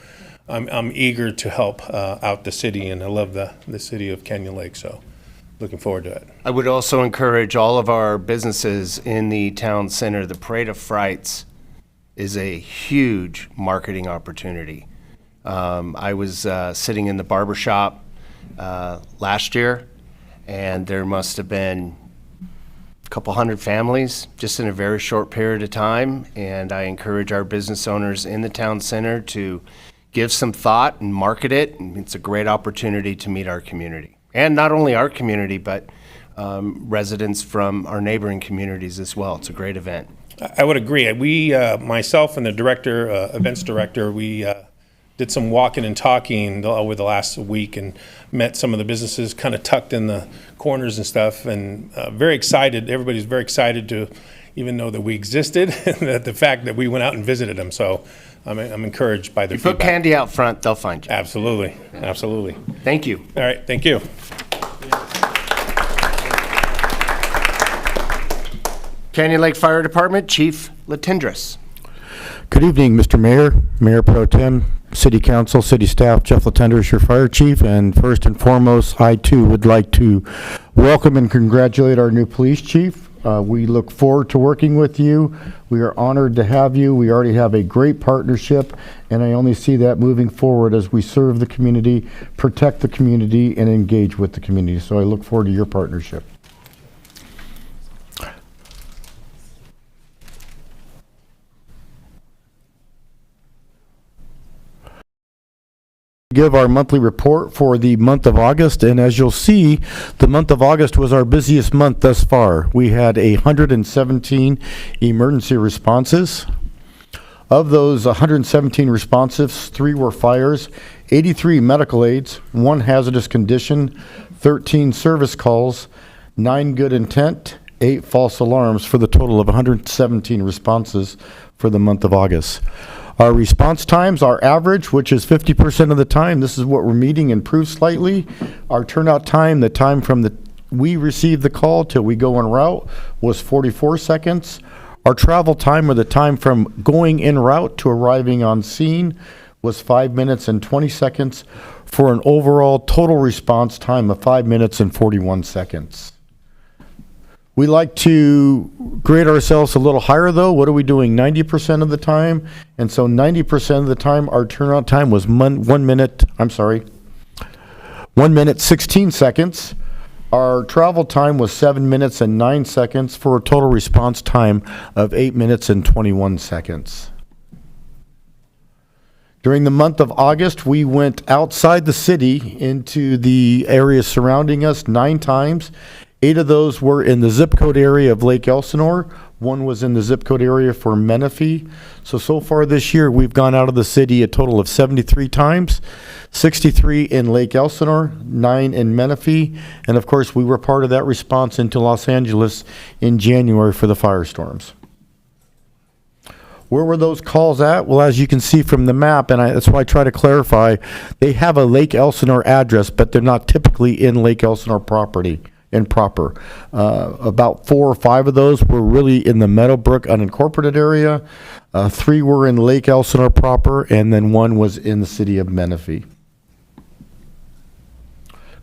I'm eager to help out the city, and I love the city of Canyon Lake. So looking forward to it. I would also encourage all of our businesses in the town center. The Parade of Frights is a huge marketing opportunity. I was sitting in the barber shop last year, and there must have been a couple hundred families just in a very short period of time. And I encourage our business owners in the town center to give some thought and market it. And it's a great opportunity to meet our community. And not only our community, but residents from our neighboring communities as well. It's a great event. I would agree. We, myself and the director, events director, we did some walking and talking over the last week and met some of the businesses kind of tucked in the corners and stuff, and very excited. Everybody's very excited to even know that we existed and the fact that we went out and visited them. So I'm encouraged by their feedback. Put candy out front, they'll find you. Absolutely. Absolutely. Thank you. All right. Thank you. Canyon Lake Fire Department, Chief Latendresse. Good evening, Mr. Mayor, Mayor Pro Tem, City Council, City Staff. Jeff Latendresse, your Fire Chief. And first and foremost, I too would like to welcome and congratulate our new Police Chief. We look forward to working with you. We are honored to have you. We already have a great partnership, and I only see that moving forward as we serve the community, protect the community, and engage with the community. So I look forward to your partnership. Give our monthly report for the month of August, and as you'll see, the month of August was our busiest month thus far. We had 117 emergency responses. Of those 117 responses, 3 were fires, 83 medical aids, 1 hazardous condition, 13 service calls, 9 good intent, 8 false alarms, for the total of 117 responses for the month of August. Our response times, our average, which is 50% of the time, this is what we're meeting, improved slightly. Our turnout time, the time from we received the call till we go en route, was 44 seconds. Our travel time, or the time from going en route to arriving on scene, was 5 minutes and 20 seconds, for an overall total response time of 5 minutes and 41 seconds. We like to grade ourselves a little higher, though. What are we doing 90% of the time? And so 90% of the time, our turnout time was 1 minute 16 seconds. Our travel time was 7 minutes and 9 seconds for a total response time of 8 minutes and 21 seconds. During the month of August, we went outside the city into the areas surrounding us 9 times. 8 of those were in the zip code area of Lake Elsinore. 1 was in the zip code area for Menifee. So far this year, we've gone out of the city a total of 73 times, 63 in Lake Elsinore, 9 in Menifee, and of course, we were part of that response into Los Angeles in January for the firestorms. Where were those calls at? Well, as you can see from the map, and that's why I try to clarify, they have a Lake Elsinore address, but they're not typically in Lake Elsinore property and proper. About 4 or 5 of those were really in the Meadowbrook unincorporated area. 3 were in Lake Elsinore proper, and then 1 was in the city of Menifee.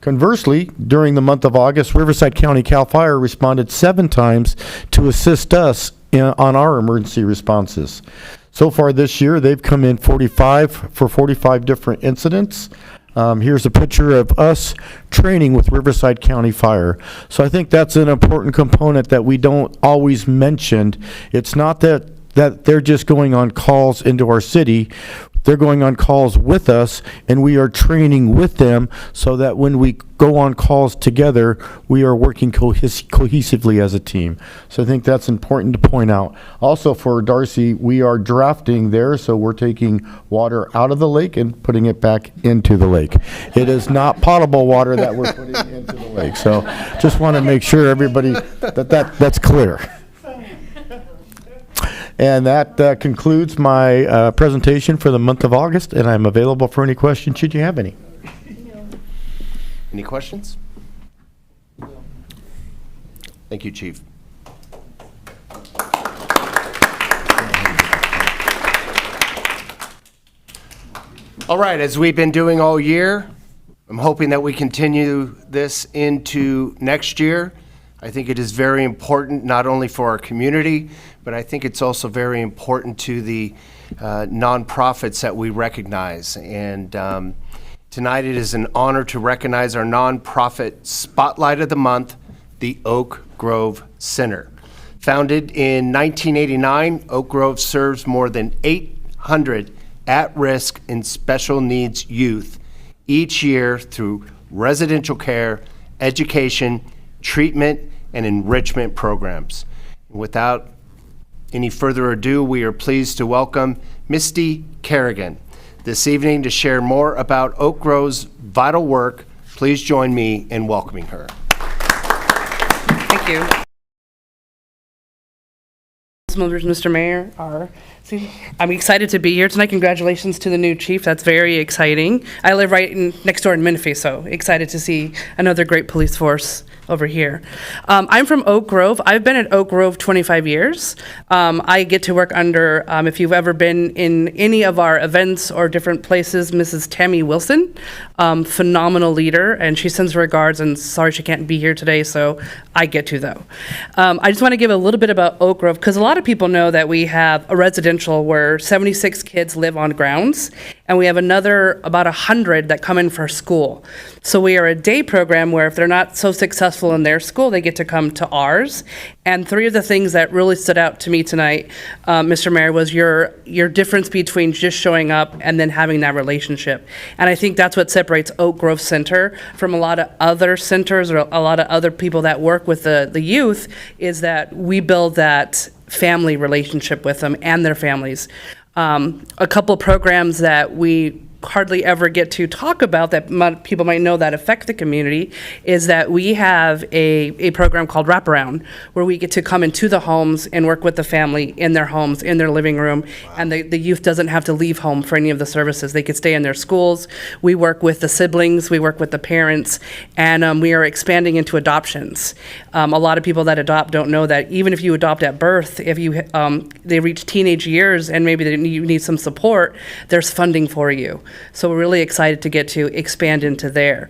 Conversely, during the month of August, Riverside County CAL FIRE responded 7 times to assist us on our emergency responses. So far this year, they've come in 45 different incidents. Here's a picture of us training with Riverside County Fire. So I think that's an important component that we don't always mention. It's not that they're just going on calls into our city. They're going on calls with us, and we are training with them so that when we go on calls together, we are working cohesively as a team. So I think that's important to point out. Also for Darcy, we are drafting there, so we're taking water out of the lake and putting it back into the lake. It is not potable water that we're putting into the lake. So just want to make sure everybody that's clear. And that concludes my presentation for the month of August, and I'm available for any questions should you have any. Any questions? Thank you, Chief. All right, as we've been doing all year, I'm hoping that we continue this into next year. I think it is very important, not only for our community, but I think it's also very important to the nonprofits that we recognize. And tonight it is an honor to recognize our nonprofit Spotlight of the Month, the Oak Grove Center. Founded in 1989, Oak Grove serves more than 800 at-risk and special needs youth each year through residential care, education, treatment, and enrichment programs. Without any further ado, we are pleased to welcome Misty Kerrigan this evening to share more about Oak Grove's vital work. Please join me in welcoming her. Thank you. Members, Mr. Mayor, I'm excited to be here tonight. Congratulations to the new chief. That's very exciting. I live next door in Menifee, so excited to see another great police force over here. I'm from Oak Grove. I've been at Oak Grove 25 years. I get to work under, if you've ever been in any of our events or different places, Mrs. Tammy Wilson, phenomenal leader, and she sends regards, and sorry she can't be here today, so I get to though. I just want to give a little bit about Oak Grove, because a lot of people know that we have a residential where 76 kids live on grounds, and we have another about 100 that come in for school. So we are a day program where if they're not so successful in their school, they get to come to ours. And 3 of the things that really stood out to me tonight, Mr. Mayor, was your difference between just showing up and then having that relationship. And I think that's what separates Oak Grove Center from a lot of other centers or a lot of other people that work with the youth, is that we build that family relationship with them and their families. A couple programs that we hardly ever get to talk about that people might know that affect the community is that we have a program called Wraparound, where we get to come into the homes and work with the family in their homes, in their living room, and the youth doesn't have to leave home for any of the services. They could stay in their schools. We work with the siblings, we work with the parents, and we are expanding into adoptions. A lot of people that adopt don't know that even if you adopt at birth, if you they reach teenage years and maybe you need some support, there's funding for you. So we're really excited to get to expand into there.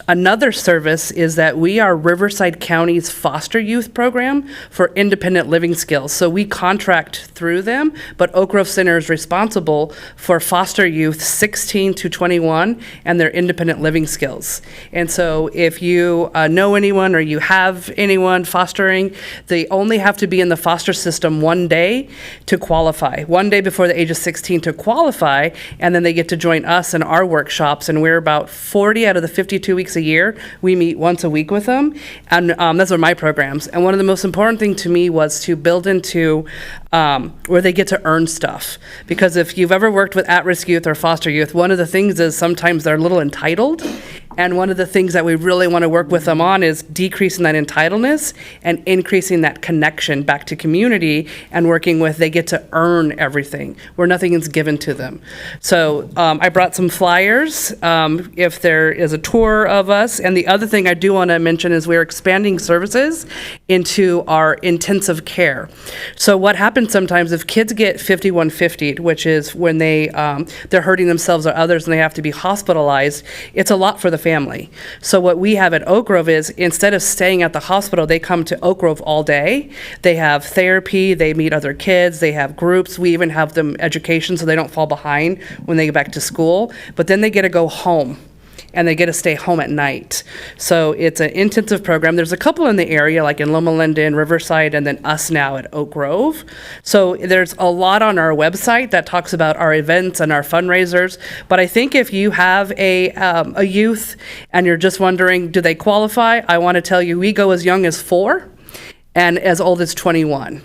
Another service is that we are Riverside County's foster youth program for independent living skills. So we contract through them, but Oak Grove Center is responsible for foster youth 16 to 21 and their independent living skills. And so if you know anyone or you have anyone fostering, they only have to be in the foster system one day to qualify, one day before the age of 16 to qualify, and then they get to join us in our workshops, and we're about 40 out of the 52 weeks a year. We meet once a week with them, and those are my programs. And one of the most important thing to me was to build into where they get to earn stuff. Because if you've ever worked with at-risk youth or foster youth, one of the things is sometimes they're a little entitled. And one of the things that we really want to work with them on is decreasing that entitledness and increasing that connection back to community, and working with they get to earn everything where nothing is given to them. So I brought some flyers if there is a tour of us. And the other thing I do want to mention is we're expanding services into our intensive care. So what happens sometimes if kids get 5150'd, which is when they're hurting themselves or others and they have to be hospitalized, it's a lot for the family. So what we have at Oak Grove is instead of staying at the hospital, they come to Oak Grove all day. They have therapy, they meet other kids, they have groups. We even have them education so they don't fall behind when they get back to school. But then they get to go home, and they get to stay home at night. So it's an intensive program. There's a couple in the area, like in Loma Linda and Riverside, and then us now at Oak Grove. So there's a lot on our website that talks about our events and our fundraisers. But I think if you have a youth and you're just wondering, do they qualify? I want to tell you, we go as young as 4 and as old as 21.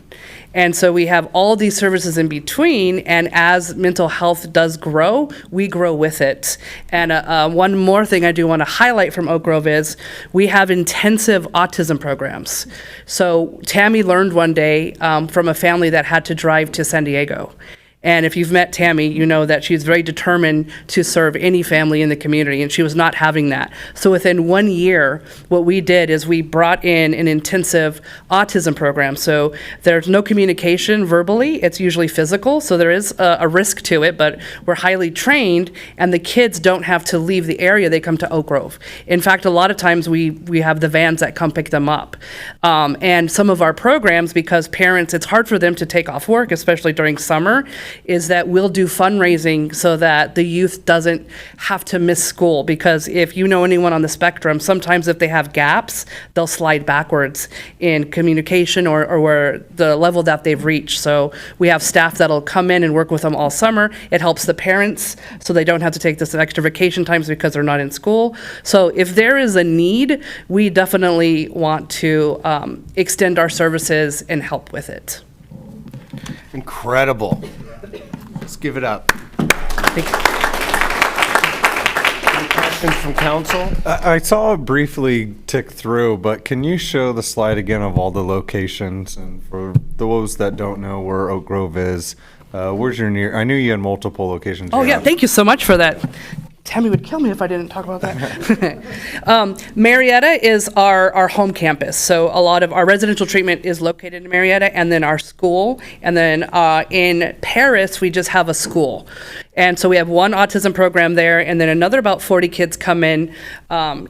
And so we have all these services in between, and as mental health does grow, we grow with it. And one more thing I do want to highlight from Oak Grove is we have intensive autism programs. So Tammy learned one day from a family that had to drive to San Diego. And if you've met Tammy, you know that she's very determined to serve any family in the community, and she was not having that. So within 1 year, what we did is we brought in an intensive autism program. So there's no communication verbally, it's usually physical, so there is a risk to it, but we're highly trained, and the kids don't have to leave the area, they come to Oak Grove. In fact, a lot of times we have the vans that come pick them up. And some of our programs, because parents, it's hard for them to take off work, especially during summer, is that we'll do fundraising so that the youth doesn't have to miss school. Because if you know anyone on the spectrum, sometimes if they have gaps, they'll slide backwards in communication or where the level that they've reached. So we have staff that'll come in and work with them all summer. It helps the parents so they don't have to take this extra vacation times because they're not in school. So if there is a need, we definitely want to extend our services and help with it. Incredible. Let's give it up. Any questions from council? I saw it briefly tick through, but can you show the slide again of all the locations? And for those that don't know where Oak Grove is, where's your near? I knew you had multiple locations. Oh, yeah, thank you so much for that. Tammy would kill me if I didn't talk about that. Marietta is our home campus. So a lot of our residential treatment is located in Marietta, and then our school. And then in Paris, we just have a school. And so we have one autism program there, and then another about 40 kids come in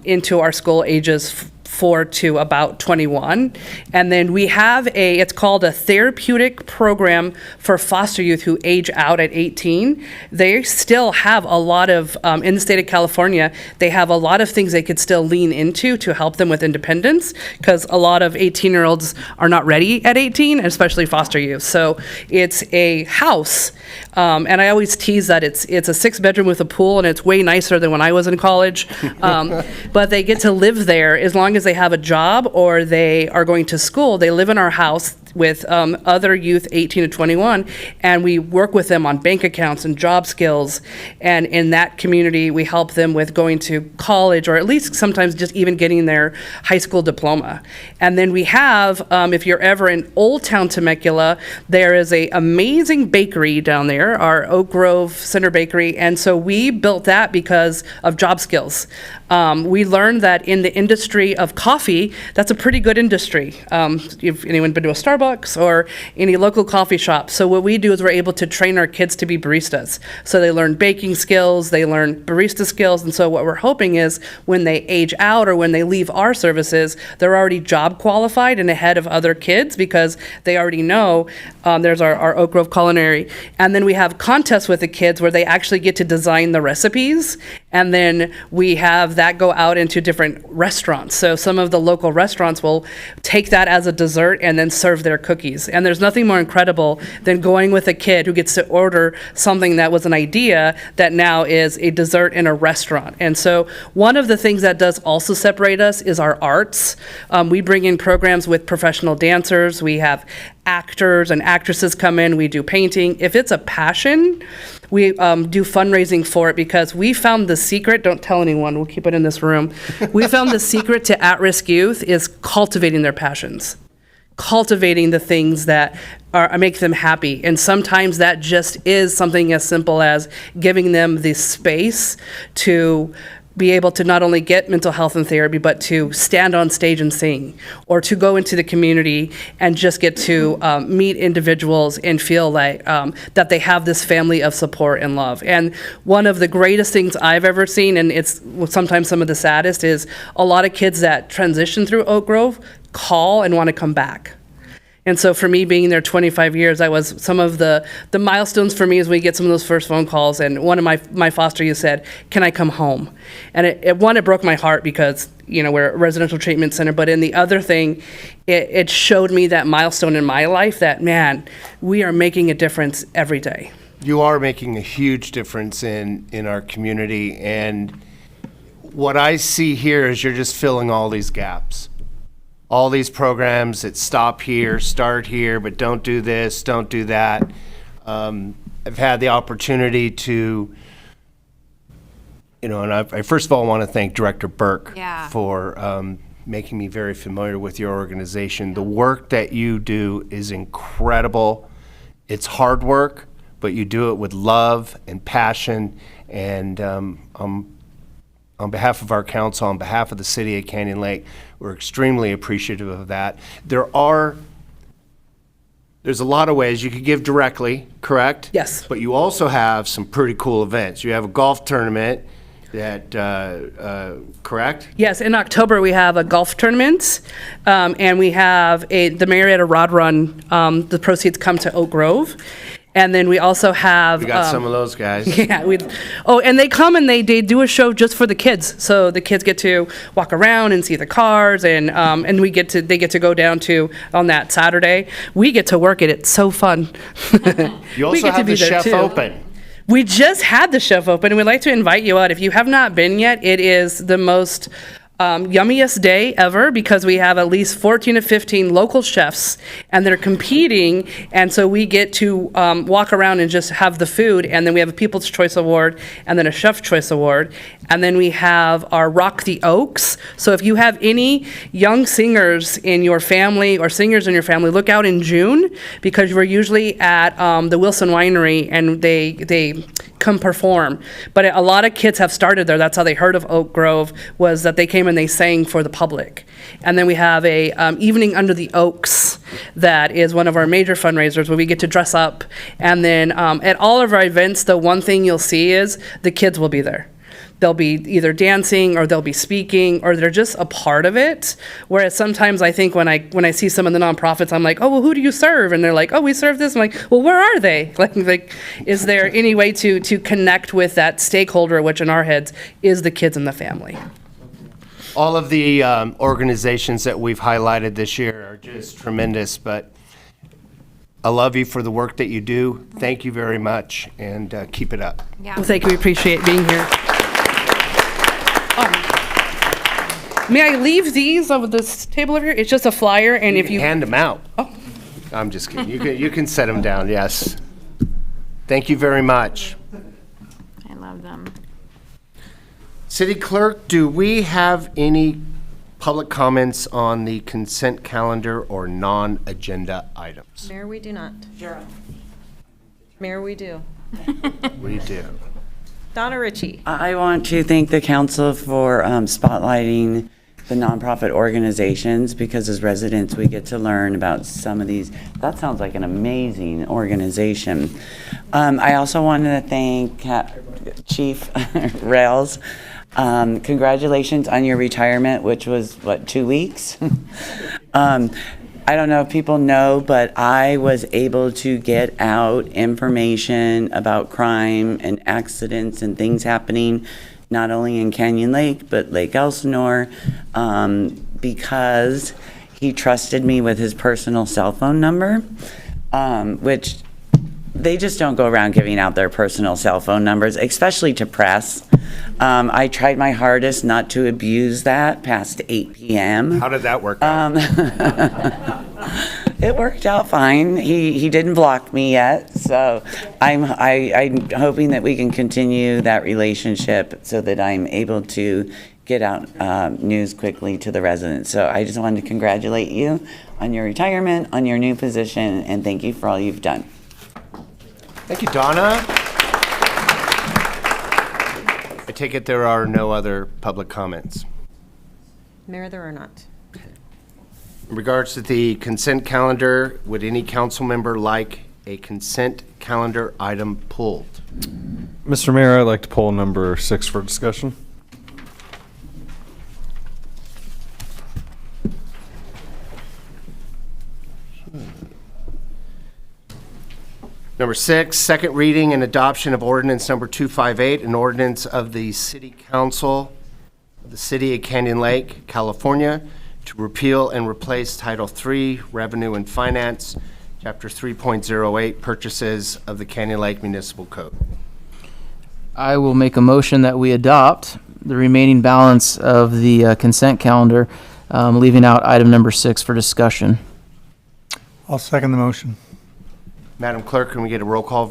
into our school ages 4 to about 21. And then we have it's called a therapeutic program for foster youth who age out at 18. They still have a lot of, in the state of California, they have a lot of things they could still lean into to help them with independence, because a lot of 18-year-olds are not ready at 18, especially foster youth. So it's a house, and I always tease that it's a 6-bedroom with a pool, and it's way nicer than when I was in college. But they get to live there as long as they have a job or they are going to school. They live in our house with other youth 18 to 21, and we work with them on bank accounts and job skills. And in that community, we help them with going to college, or at least sometimes just even getting their high school diploma. And then we have, if you're ever in Old Town Temecula, there is an amazing bakery down there, our Oak Grove Center Bakery. And so we built that because of job skills. We learned that in the industry of coffee, that's a pretty good industry. If anyone been to a Starbucks Starbucks or any local coffee shop. So what we do is we're able to train our kids to be baristas. So they learn baking skills, they learn barista skills, and so what we're hoping is when they age out or when they leave our services, they're already job qualified and ahead of other kids because they already know. There's our Oak Grove Culinary. And then we have contests with the kids where they actually get to design the recipes, and then we have that go out into different restaurants. So some of the local restaurants will take that as a dessert and then serve their cookies. And there's nothing more incredible than going with a kid who gets to order something that was an idea that now is a dessert in a restaurant. And so one of the things that does also separate us is our arts. We bring in programs with professional dancers. We have actors and actresses come in. We do painting. If it's a passion, we do fundraising for it because we found the secret. Don't tell anyone. We'll keep it in this room. We found the secret to at-risk youth is cultivating their passions, cultivating the things that make them happy. And sometimes that just is something as simple as giving them the space to be able to not only get mental health and therapy, but to stand on stage and sing, or to go into the community and just get to meet individuals and feel like that they have this family of support and love. And one of the greatest things I've ever seen, and it's sometimes some of the saddest, is a lot of kids that transition through Oak Grove call and want to come back. And so for me, being there 25 years, some of the milestones for me is we get some of those first phone calls, and one of my foster youth said, "Can I come home?" And it broke my heart because, we're a residential treatment center, but in the other thing, it showed me that milestone in my life that, man, we are making a difference every day. You are making a huge difference in our community, and what I see here is you're just filling all these gaps. All these programs that stop here, start here, but don't do this, don't do that. I've had the opportunity to, and I first of all want to thank Director Burke for making me very familiar with your organization. The work that you do is incredible. It's hard work, but you do it with love and passion, and on behalf of our council, on behalf of the city of Canyon Lake, we're extremely appreciative of that. There's a lot of ways you could give directly, correct? Yes. But you also have some pretty cool events. You have a golf tournament that, correct? Yes, in October we have a golf tournament, and we have the Marietta Rod Run. The proceeds come to Oak Grove. And then we also have. We got some of those guys. Yeah. And they come and they do a show just for the kids. So the kids get to walk around and see the cars, and they get to go down to on that Saturday. We get to work it. It's so fun. You also have the Chef Open. We just had the Chef Open, and we'd like to invite you out. If you have not been yet, it is the most yummiest day ever because we have at least 14 to 15 local chefs and they're competing, and so we get to walk around and just have the food, and then we have a People's Choice Award and then a Chef's Choice Award, and then we have our Rock the Oaks. So if you have any young singers in your family or singers in your family, look out in June because we're usually at the Wilson Winery and they come perform. But a lot of kids have started there. That's how they heard of Oak Grove, was that they came and they sang for the public. And then we have a Evening Under the Oaks that is one of our major fundraisers where we get to dress up. And then at all of our events, the one thing you'll see is the kids will be there. They'll be either dancing or they'll be speaking or they're just a part of it. Whereas sometimes I think when I see some of the nonprofits, I'm like, oh, well, who do you serve? And they're like, oh, we serve this. I'm like, well, where are they? Like, is there any way to connect with that stakeholder, which in our heads is the kids and the family? All of the organizations that we've highlighted this year are just tremendous, but I love you for the work that you do. Thank you very much, and keep it up. Yeah. Well, thank you. We appreciate being here. May I leave these over this table over here? It's just a flyer, and if you hand them out. Oh. I'm just kidding. You can set them down. Yes. Thank you very much. I love them. City Clerk, do we have any public comments on the consent calendar or non-agenda items? Mayor, we do not. Mayor, we do. We do. Donna Ritchie. I want to thank the council for spotlighting the nonprofit organizations, because as residents, we get to learn about some of these. That sounds like an amazing organization. I also wanted to thank Chief Rails. Congratulations on your retirement, which was, what, 2 weeks? I don't know if people know, but I was able to get out information about crime and accidents and things happening, not only in Canyon Lake, but Lake Elsinore, because he trusted me with his personal cell phone number, which they just don't go around giving out their personal cell phone numbers, especially to press. I tried my hardest not to abuse that past 8 p.m. How did that work out? It worked out fine. He didn't block me yet, so I'm hoping that we can continue that relationship so that I'm able to get out news quickly to the residents. So I just wanted to congratulate you on your retirement, on your new position, and thank you for all you've done. Thank you, Donna. I take it there are no other public comments. Mayor, there are not. In regards to the consent calendar, would any council member like a consent calendar item pulled? Mr. Mayor, I'd like to pull number 6 for discussion. Number 6, second reading and adoption of ordinance number 258, an ordinance of the City Council of the City of Canyon Lake, California, to repeal and replace Title III, Revenue and Finance, Chapter 3.08, Purchases of the Canyon Lake Municipal Code. I will make a motion that we adopt the remaining balance of the consent calendar, leaving out item number 6 for discussion. I'll second the motion. Madam Clerk, can we get a roll call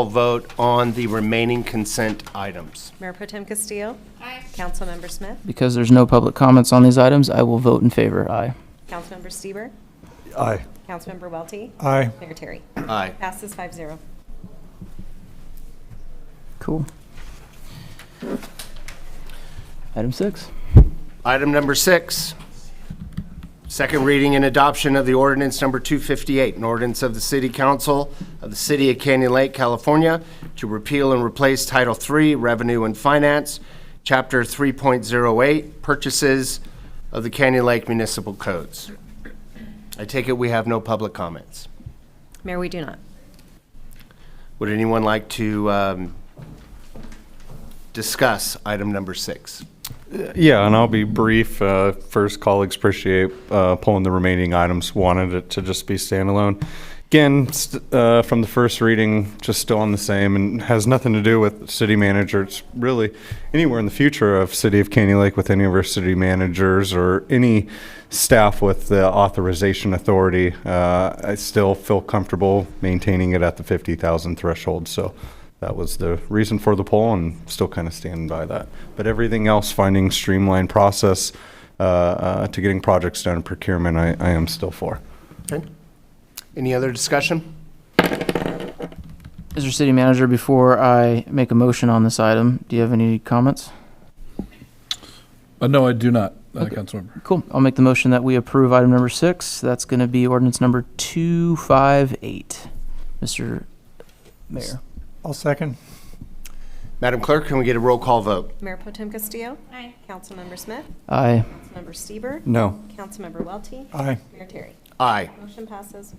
vote on the remaining consent items? Mayor Pro Tem Castillo? Aye. Councilmember Smith? Because there's no public comments on these items, I will vote in favor. Aye. Councilmember Stieber? Aye. Councilmember Welty? Aye. Mayor Terry? Aye. Passes 5-0. Cool. Item 6. Item number 6, second reading and adoption of the ordinance number 258, an ordinance of the City Council of the City of Canyon Lake, California, to repeal and replace Title III, Revenue and Finance, Chapter 3.08, Purchases of the Canyon Lake Municipal Codes. I take it we have no public comments. Mayor, we do not. Would anyone like to discuss item number 6? Yeah, and I'll be brief. First, colleagues appreciate pulling the remaining items. Wanted it to just be standalone. Again, from the first reading, just still on the same, and has nothing to do with city manager. It's really anywhere in the future of City of Canyon Lake with any of our city managers or any staff with the authorization authority. I still feel comfortable maintaining it at the 50,000 threshold. So that was the reason for the poll, and still kind of standing by that. But everything else, finding streamlined process to getting projects done in procurement, I am still for. Okay. Any other discussion? Mr. City Manager, before I make a motion on this item, do you have any comments? No, I do not, Councilmember. Cool. I'll make the motion that we approve item number 6. That's going to be ordinance number 258. Mr. Mayor. I'll second. Madam Clerk, can we get a roll call vote? Mayor Pro Tem Castillo? Aye. Councilmember Smith? Aye. Councilmember Stieber? No. Councilmember Welty? Aye. Mayor Terry? Aye. Motion passes.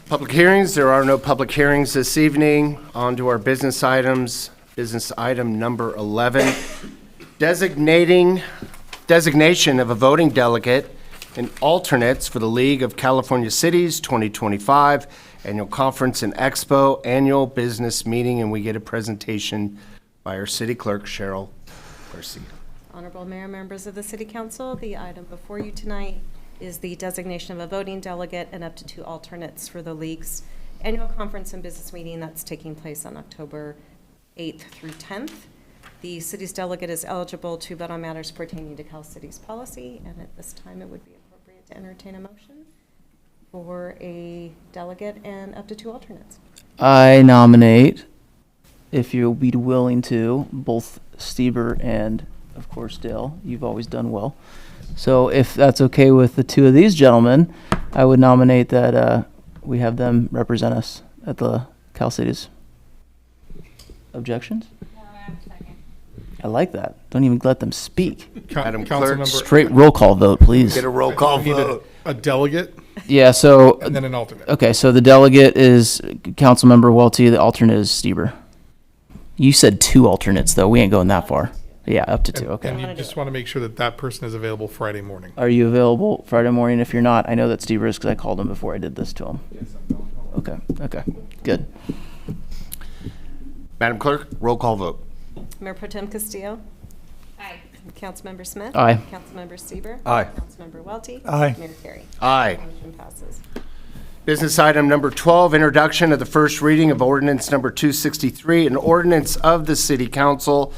Public hearings, there are no public hearings this evening. On to our business items. Business item number 11, designation of a voting delegate and alternates for the League of California Cities 2025 Annual Conference and Expo Annual Business Meeting, and we get a presentation by our City Clerk, Cheryl Percy. Honorable Mayor, members of the City Council, the item before you tonight is the designation of a voting delegate and up to 2 alternates for the League's annual conference and business meeting that's taking place on October 8th through 10th. The city's delegate is eligible to vote on matters pertaining to Cal City's policy, and at this time it would be appropriate to entertain a motion for a delegate and up to 2 alternates. I nominate if you'll be willing to, both Stieber and, of course, Dale. You've always done well. So if that's okay with the two of these gentlemen, I would nominate that we have them represent us at the Cal Cities. Objections? I like that. Don't even let them speak. Madam Council Clerk, member- Straight roll call vote, please. get a roll call We need vote. a delegate Yeah, so, and then an alternate. okay, so the delegate is Councilmember Welty, the alternate is Stieber. You said 2 alternates, though. We ain't going that far. Yeah, up to 2, okay. And you just want to make sure that that person is available Friday morning. Are you available Friday morning? If you're not, I know that Stieber is because I called him before I did this to him. Okay, okay, good. Madam Clerk, roll call vote. Mayor Pro Tem Castillo? Aye. Councilmember Smith? Aye. Councilmember Stieber? Aye. Councilmember Welty? Aye. Mayor Carey? Aye. Motion passes. Business item number 12, introduction of the first reading of ordinance number 263, an ordinance of the City Council,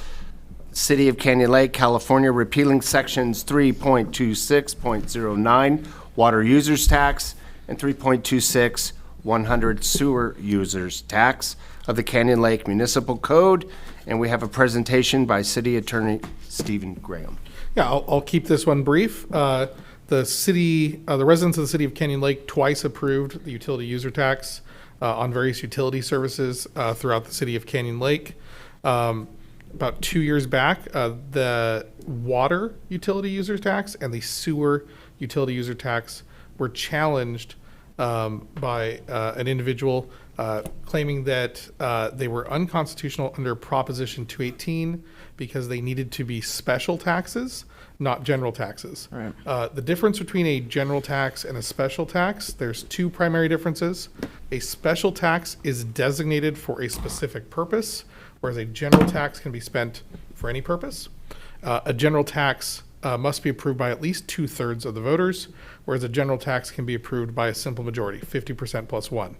City of Canyon Lake, California, repealing sections 3.26.09, water users tax, and 3.26, 100 sewer users tax of the Canyon Lake Municipal Code. And we have a presentation by City Attorney Stephen Graham. Yeah, I'll keep this one brief. The residents of the city of Canyon Lake twice approved the utility user tax on various utility services throughout the city of Canyon Lake. About 2 years back, the water utility user tax and the sewer utility user tax were challenged by an individual claiming that they were unconstitutional under Proposition 218 because they needed to be special taxes, not general taxes. Right. The difference between a general tax and a special tax, there's 2 primary differences. A special tax is designated for a specific purpose, whereas a general tax can be spent for any purpose. A general tax must be approved by at least 2/3 of the voters, whereas a general tax can be approved by a simple majority, 50% plus 1.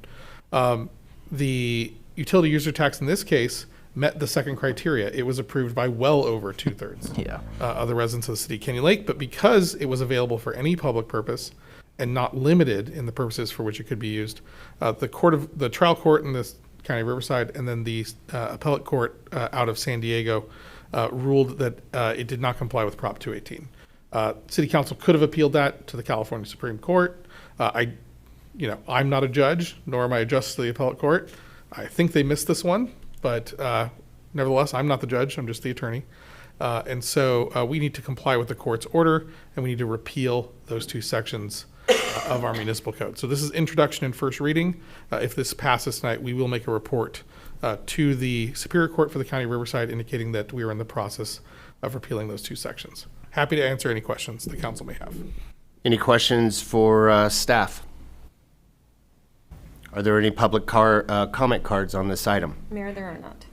The utility user tax in this case met the second criteria. It was approved by well over 2/3 Yeah. of the residents of the city of Canyon Lake, but because it was available for any public purpose and not limited in the purposes for which it could be used, the trial court in the County of Riverside and then the appellate court out of San Diego ruled that it did not comply with Prop 218. City Council could have appealed that to the California Supreme Court. I'm not a judge, nor am I a justice of the appellate court. I think they missed this one, but nevertheless, I'm not the judge, I'm just the attorney. And so we need to comply with the court's order, and we need to repeal those 2 sections of our municipal code. So this is introduction and first reading. If this passes tonight, we will make a report to the Superior Court for the County of Riverside indicating that we are in the process of repealing those 2 sections. Happy to answer any questions the council may have. Any questions for staff? Are there any public comment cards on this item? Mayor, there are not.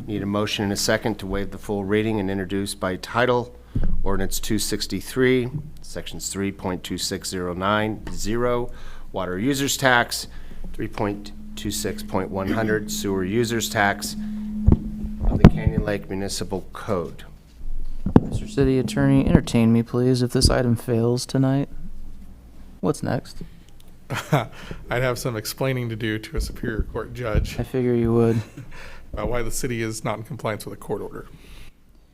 Need a motion and a second to waive the full reading and introduce by title ordinance 263, sections 3.2609, water users tax, 3.26.100 sewer users tax of the Canyon Lake Municipal Code. Mr. City Attorney, entertain me, please, if this item fails tonight. What's next? I'd have some explaining to do to a Superior Court judge I figure you would. about why the city is not in compliance with a court order.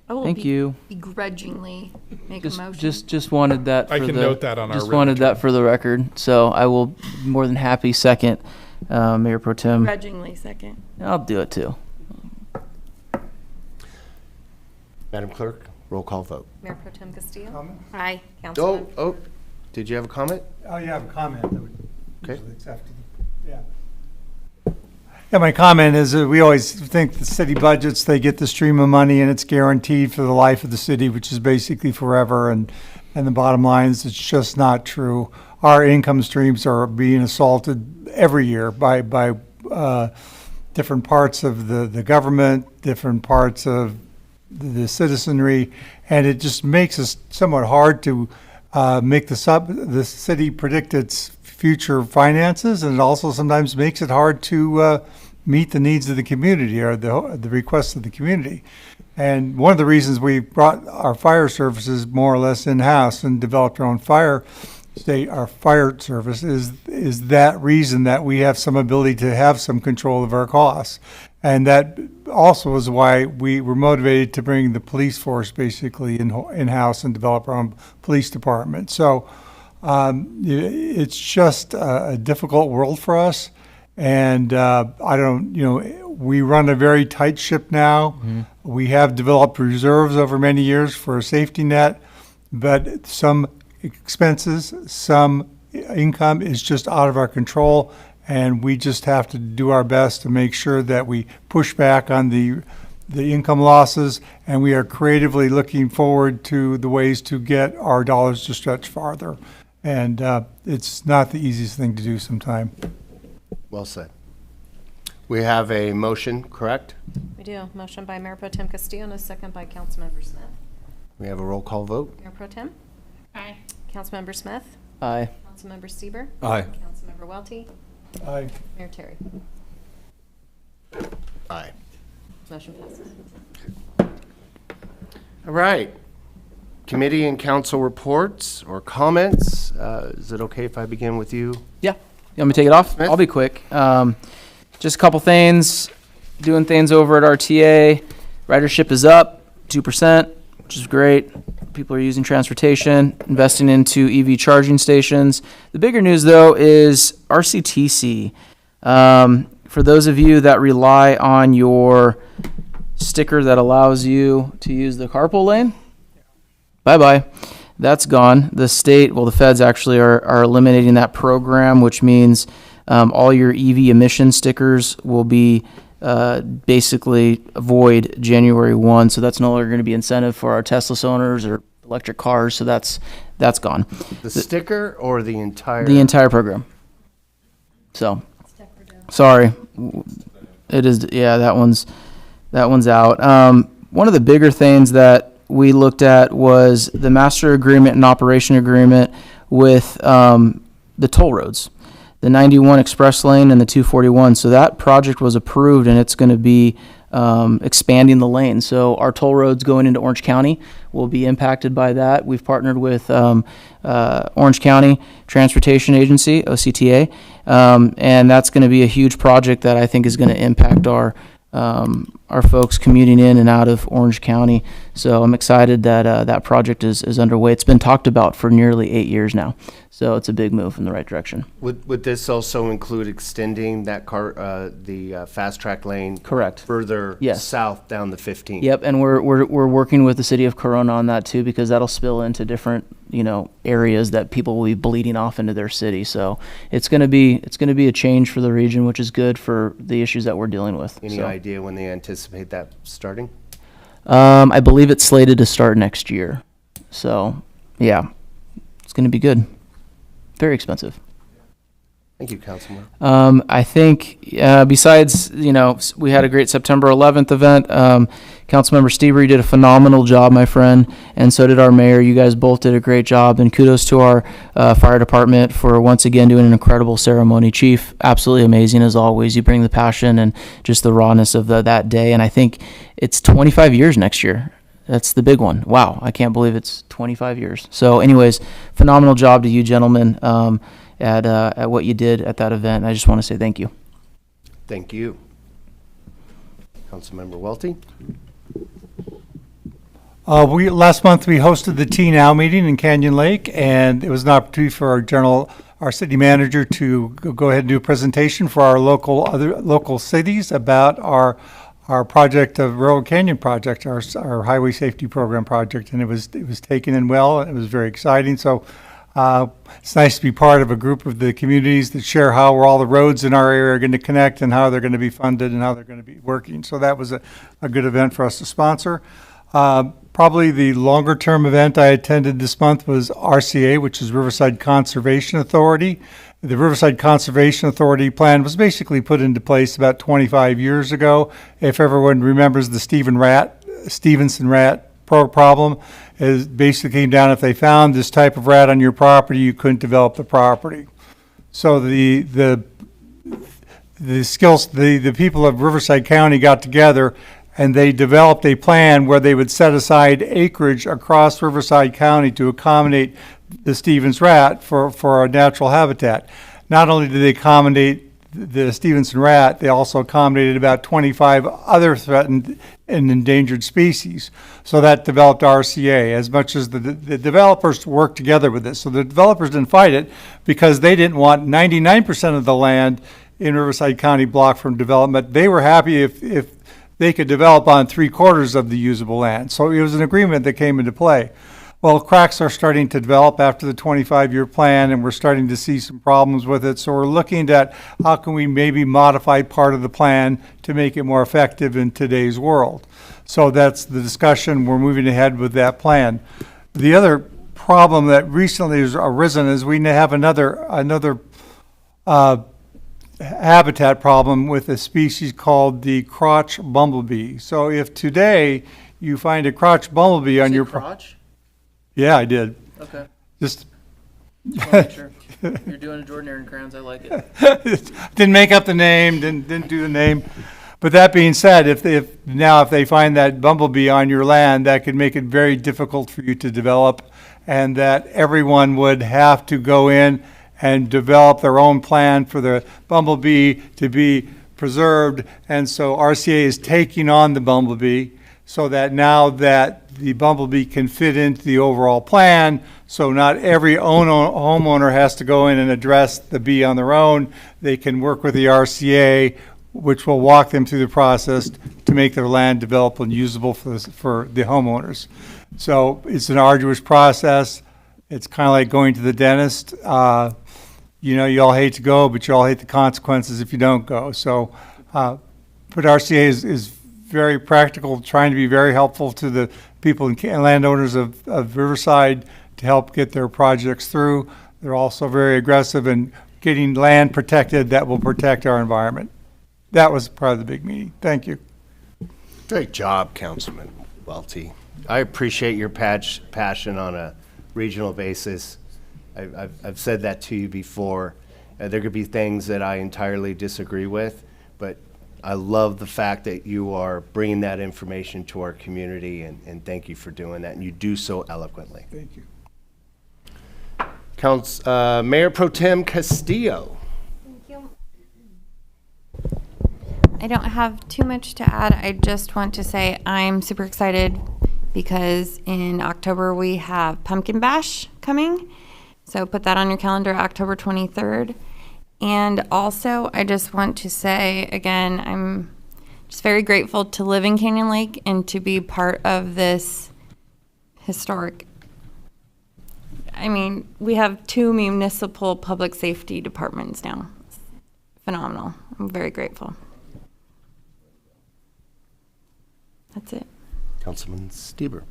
I will Thank you. begrudgingly make a motion. Just wanted that for I the. can note that on our Just written wanted that for the record, so I will more than happy second, Mayor Pro Tem. Begrudgingly second. I'll do it too. Madam Clerk, roll call vote. Mayor Pro Tem Castillo? Aye. Councilmember? Did you have a comment? Oh, you have a comment that would Okay. usually accepted. Yeah. Yeah, my comment is that we always think the city budgets, they get the stream of money and it's guaranteed for the life of the city, which is basically forever. And the bottom line is it's just not true. Our income streams are being assaulted every year by different parts of the government, different parts of the citizenry, and it just makes it somewhat hard to make the city predict its future finances, and it also sometimes makes it hard to meet the needs of the community or the requests of the community. And one of the reasons we brought our fire services more or less in-house and developed our own fire service is that reason, that we have some ability to have some control of our costs. And that also is why we were motivated to bring the police force basically in-house and develop our own police department. So it's just a difficult world for us. And we run a very tight ship now. Mm-hmm. We have developed reserves over many years for a safety net, but some expenses, some income is just out of our control, and we just have to do our best to make sure that we push back on the income losses, and we are creatively looking forward to the ways to get our dollars to stretch farther. And it's not the easiest thing to do sometimes. Well said. We have a motion, correct? We do. Motion by Mayor Pro Tem Castillo and a second by Councilmember Smith. We have a roll call vote. Mayor Pro Tem? Aye. Councilmember Smith? Aye. Councilmember Stieber? Aye. Councilmember Welty? Aye. Mayor Terry? Aye. Motion passes. All right. Committee and council reports or comments. Is it okay if I begin with you? Yeah. You want me to take it off? Smith? I'll be quick. Just a couple things. Doing things over at RTA. Ridership is up 2%, which is great. People are using transportation, investing into EV charging stations. The bigger news, though, is RCTC. For those of you that rely on your sticker that allows you to use the carpool lane, bye-bye. That's gone. The state, well, the feds actually are eliminating that program, which means all your EV emission stickers will be basically void January 1. So that's no longer going to be incentive for our Tesla owners or electric cars. So that's gone. The sticker or the entire? The entire program. So, sorry. It is, yeah, that one's out. One of the bigger things that we looked at was the master agreement and operation agreement with the toll roads, the 91 Express Lane and the 241. So that project was approved, and it's going to be expanding the lane. So our toll roads going into Orange County will be impacted by that. We've partnered with Orange County Transportation Agency, OCTA, and that's going to be a huge project that I think is going to impact our folks commuting in and out of Orange County. So I'm excited that that project is underway. It's been talked about for nearly 8 years now. So it's a big move in the right direction. Would this also include extending that the fast track lane? Correct. Further Yes. south down the 15th? Yep, and we're working with the city of Corona on that too, because that'll spill into different, areas that people will be bleeding off into their city. So it's going to be a change for the region, which is good for the issues that we're dealing with. Any idea when they anticipate that starting? I believe it's slated to start next year. So, yeah, it's going to be good. Very expensive. Thank you, Councilman. I think besides, we had a great September 11th event. Councilmember Stieber, you did a phenomenal job, my friend, and so did our mayor. You guys both did a great job, and kudos to our fire department for once again doing an incredible ceremony. Chief, absolutely amazing as always. You bring the passion and just the rawness of that day, and I think it's 25 years next year. That's the big one. Wow, I can't believe it's 25 years. So anyways, phenomenal job to you gentlemen at what you did at that event. I just want to say thank you. Thank you. Councilmember Welty? Last month we hosted the Tea Now meeting in Canyon Lake, and it was an opportunity for our city manager to go ahead and do a presentation for our local cities about our project of Railroad Canyon project, our highway safety program project, and it was taken in well, and it was very exciting. So it's nice to be part of a group of the communities that share how all the roads in our area are going to connect and how they're going to be funded and how they're going to be working. So that was a good event for us to sponsor. Probably the longer term event I attended this month was RCA, which is Riverside Conservation Authority. The Riverside Conservation Authority plan was basically put into place about 25 years ago. If everyone remembers the Stevenson rat problem, it basically came down, if they found this type of rat on your property, you couldn't develop the property. So the people of Riverside County got together and they developed a plan where they would set aside acreage across Riverside County to accommodate the Stevens rat for a natural habitat. Not only did they accommodate the Stevenson rat, they also accommodated about 25 other threatened and endangered species. So that developed RCA as much as the developers worked together with this. So the developers didn't fight it because they didn't want 99% of the land in Riverside County blocked from development. They were happy if they could develop on 3/4 of the usable land. So it was an agreement that came into play. Well, cracks are starting to develop after the 25-year plan, and we're starting to see some problems with it. So we're looking at how can we maybe modify part of the plan to make it more effective in today's world. So that's the discussion. We're moving ahead with that plan. The other problem that recently has arisen is we have another habitat problem with a species called the crotch bumblebee. So if today you find a crotch bumblebee on your crotch? Yeah, I did. Okay. Just Make sure. You're doing a Jordan Aaron Crowns. I like it. didn't make up the name, didn't do the name. But that being said, if they find that bumblebee on your land, that could make it very difficult for you to develop, and that everyone would have to go in and develop their own plan for the bumblebee to be preserved. And so RCA is taking on the bumblebee so that now that the bumblebee can fit into the overall plan, so not every homeowner has to go in and address the bee on their own. They can work with the RCA, which will walk them through the process to make their land developable and usable for the homeowners. So it's an arduous process. It's kind of like going to the dentist. You all hate to go, but you all hate the consequences if you don't go. So, but RCA is very practical, trying to be very helpful to the people and landowners of Riverside to help get their projects through. They're also very aggressive in getting land protected that will protect our environment. That was part of the big meeting. Thank you. Great job, Councilman Welty. I appreciate your passion on a regional basis. I've said that to you before. There could be things that I entirely disagree with, but I love the fact that you are bringing that information to our community, and thank you for doing that, and you do so eloquently. Thank you. Mayor Pro Tem Castillo. I don't have too much to add. I just want to say I'm super excited because in October we have Pumpkin Bash coming. So put that on your calendar, October 23rd. And also, I just want to say, again, I'm just very grateful to live in Canyon Lake and to be part of this historic. I mean, we have 2 municipal public safety departments now. It's phenomenal. I'm very grateful. That's it. Councilman Stieber.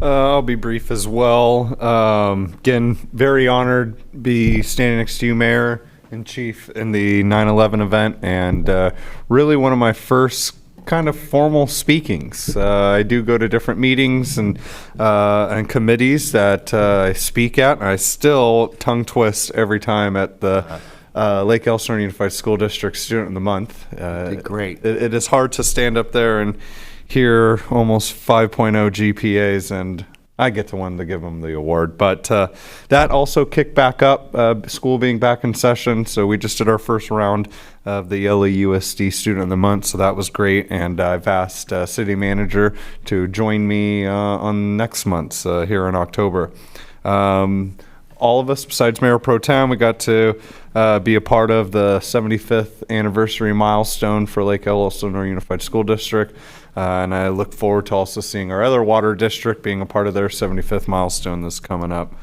I'll be brief as well. Again, very honored to be standing next to you, Mayor and Chief, in the 9/11 event, and really one of my first kind of formal speakings. I do go to different meetings and committees that I speak at, and I still tongue twist every time at the Lake Elsinore Unified School District Student of the Month. Great. It is hard to stand up there and hear almost 5.0 GPAs, and I get the one to give them the award. But that also kicked back up, school being back in session. So we just did our first round of the LAUSD Student of the Month. So that was great. And I've asked City Manager to join me on next month's here in October. All of us, besides Mayor Pro Tem, we got to be a part of the 75th anniversary milestone for Lake Elsinore Unified School District. And I look forward to also seeing our other water district being a part of their 75th milestone that's coming up.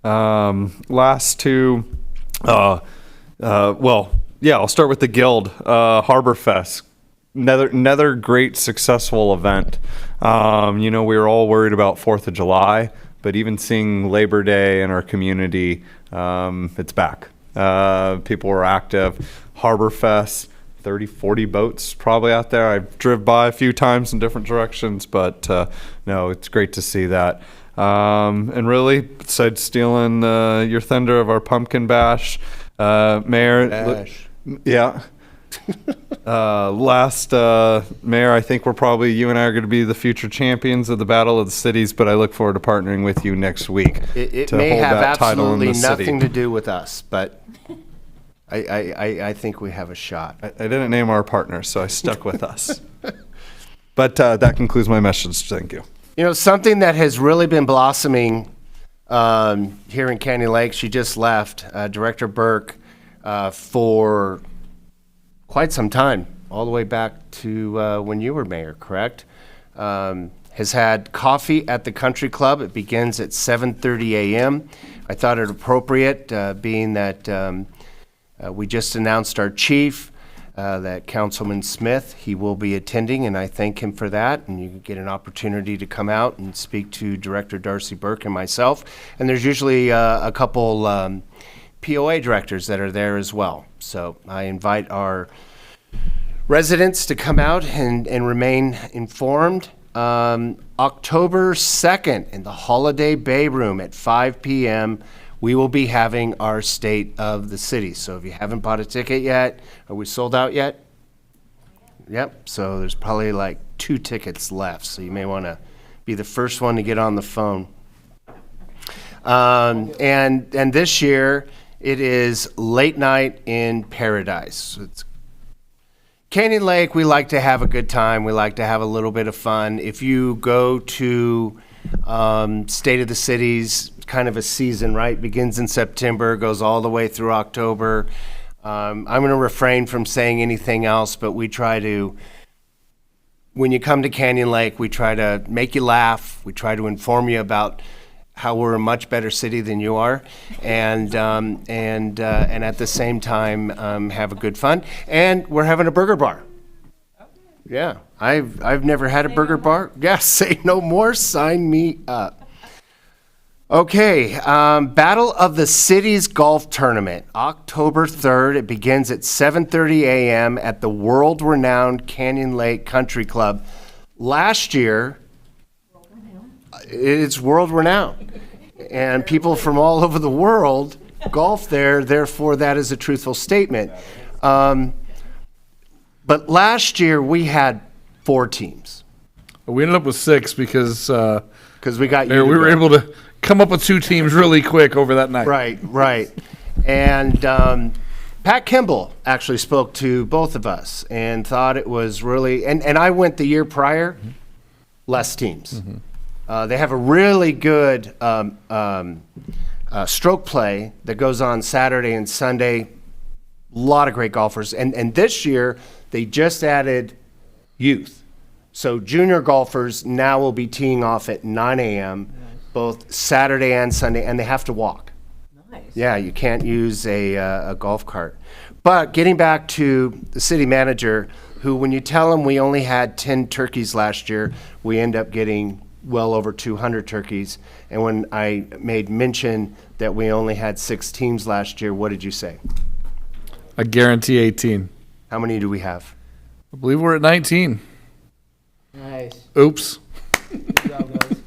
Last two, I'll start with the Guild, Harbor Fest. Another great successful event. We were all worried about 4th of July, but even seeing Labor Day in our community, it's back. People were active. Harbor Fest. 30, 40 boats probably out there. I've driven by a few times in different directions, but no, it's great to see that. And really, besides stealing your thunder of our Pumpkin Bash, Mayor, yeah. Mayor, I think you and I are going to be the future champions of the Battle of the Cities, but I look forward to partnering with you next week. It to may hold have that title in absolutely the city. nothing to do with us, but I think we have a shot. I didn't name our partners, so I stuck with us. But that concludes my message. Thank you. You know, something that has really been blossoming here in Canyon Lake, she just left, Director Burke, for quite some time, all the way back to when you were mayor, correct? Has had coffee at the country club. It begins at 7:30 a.m. I thought it appropriate, being that we just announced our chief, that Councilman Smith, he will be attending, and I thank him for that. And you get an opportunity to come out and speak to Director Darcy Burke and myself. And there's usually a couple POA directors that are there as well. So I invite our residents to come out and remain informed. October 2nd in the Holiday Bay Room at 5 p.m., we will be having our State of the City. So if you haven't bought a ticket yet, are we sold out yet? Yep, so there's probably like 2 tickets left, so you may want to be the first one to get on the phone. And this year, it is Late Night in Paradise. It's Canyon Lake, we like to have a good time. We like to have a little bit of fun. If you go to State of the Cities, kind of a season, right? Begins in September, goes all the way through October. I'm going to refrain from saying anything else, but we try to, when you come to Canyon Lake, we try to make you laugh. We try to inform you about how we're a much better city than you are, and at the same time have a good fun. And we're having a burger bar. Yeah, I've never had a burger bar. Yeah, say no more. Sign me up. Okay, Battle of the Cities Golf Tournament, October 3rd. It begins at 7:30 a.m. at the world-renowned Canyon Lake Country Club. Last year, it's world-renowned, and people from all over the world golf there. Therefore, that is a truthful statement. But last year, we had 4 teams. We ended up with 6 because we got you. We were able to come up with 2 teams really quick over that night. Right. And Pat Kimball actually spoke to both of us and thought it was really, and I went the year prior, less teams. They have a really good stroke play that goes on Saturday and Sunday. A lot of great golfers. And this year, they just added youth. So junior golfers now will be teeing off at 9 a.m. both Saturday and Sunday, and they have to walk. Nice. Yeah, you can't use a golf cart. But getting back to the city manager, who when you tell him we only had 10 turkeys last year, we end up getting well over 200 turkeys. And when I made mention that we only had 6 teams last year, what did you say? I guarantee 18. How many do we have? I believe we're at 19. Nice. Oops. Good job, guys.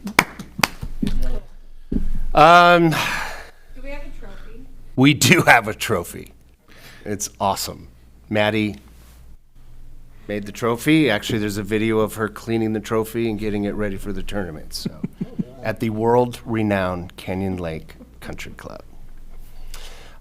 Do we have a trophy? We do have a trophy. It's awesome. Maddie made the trophy. Actually, there's a video of her cleaning the trophy and getting it ready for the tournament. So, at the world-renowned Canyon Lake Country Club.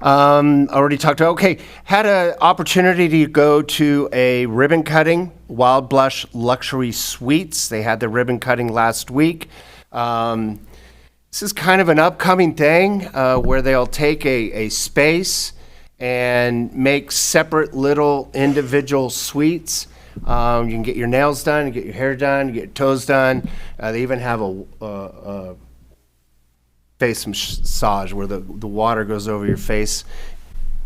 Already talked about, okay, had an opportunity to go to a ribbon cutting, Wild Blush Luxury Suites. They had the ribbon cutting last week. This is kind of an upcoming thing where they'll take a space and make separate little individual suites. You can get your nails done, you get your hair done, you get your toes done. They even have a face massage where the water goes over your face.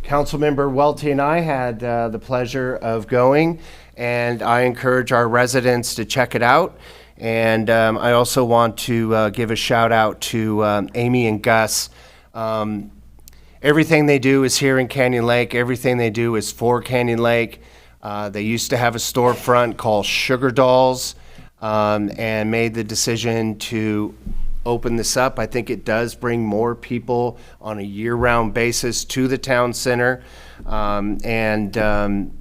Councilmember Welty and I had the pleasure of going, and I encourage our residents to check it out. And I also want to give a shout out to Amy and Gus. Everything they do is here in Canyon Lake. Everything they do is for Canyon Lake. They used to have a storefront called Sugar Dolls and made the decision to open this up. I think it does bring more people on a year-round basis to the town center, and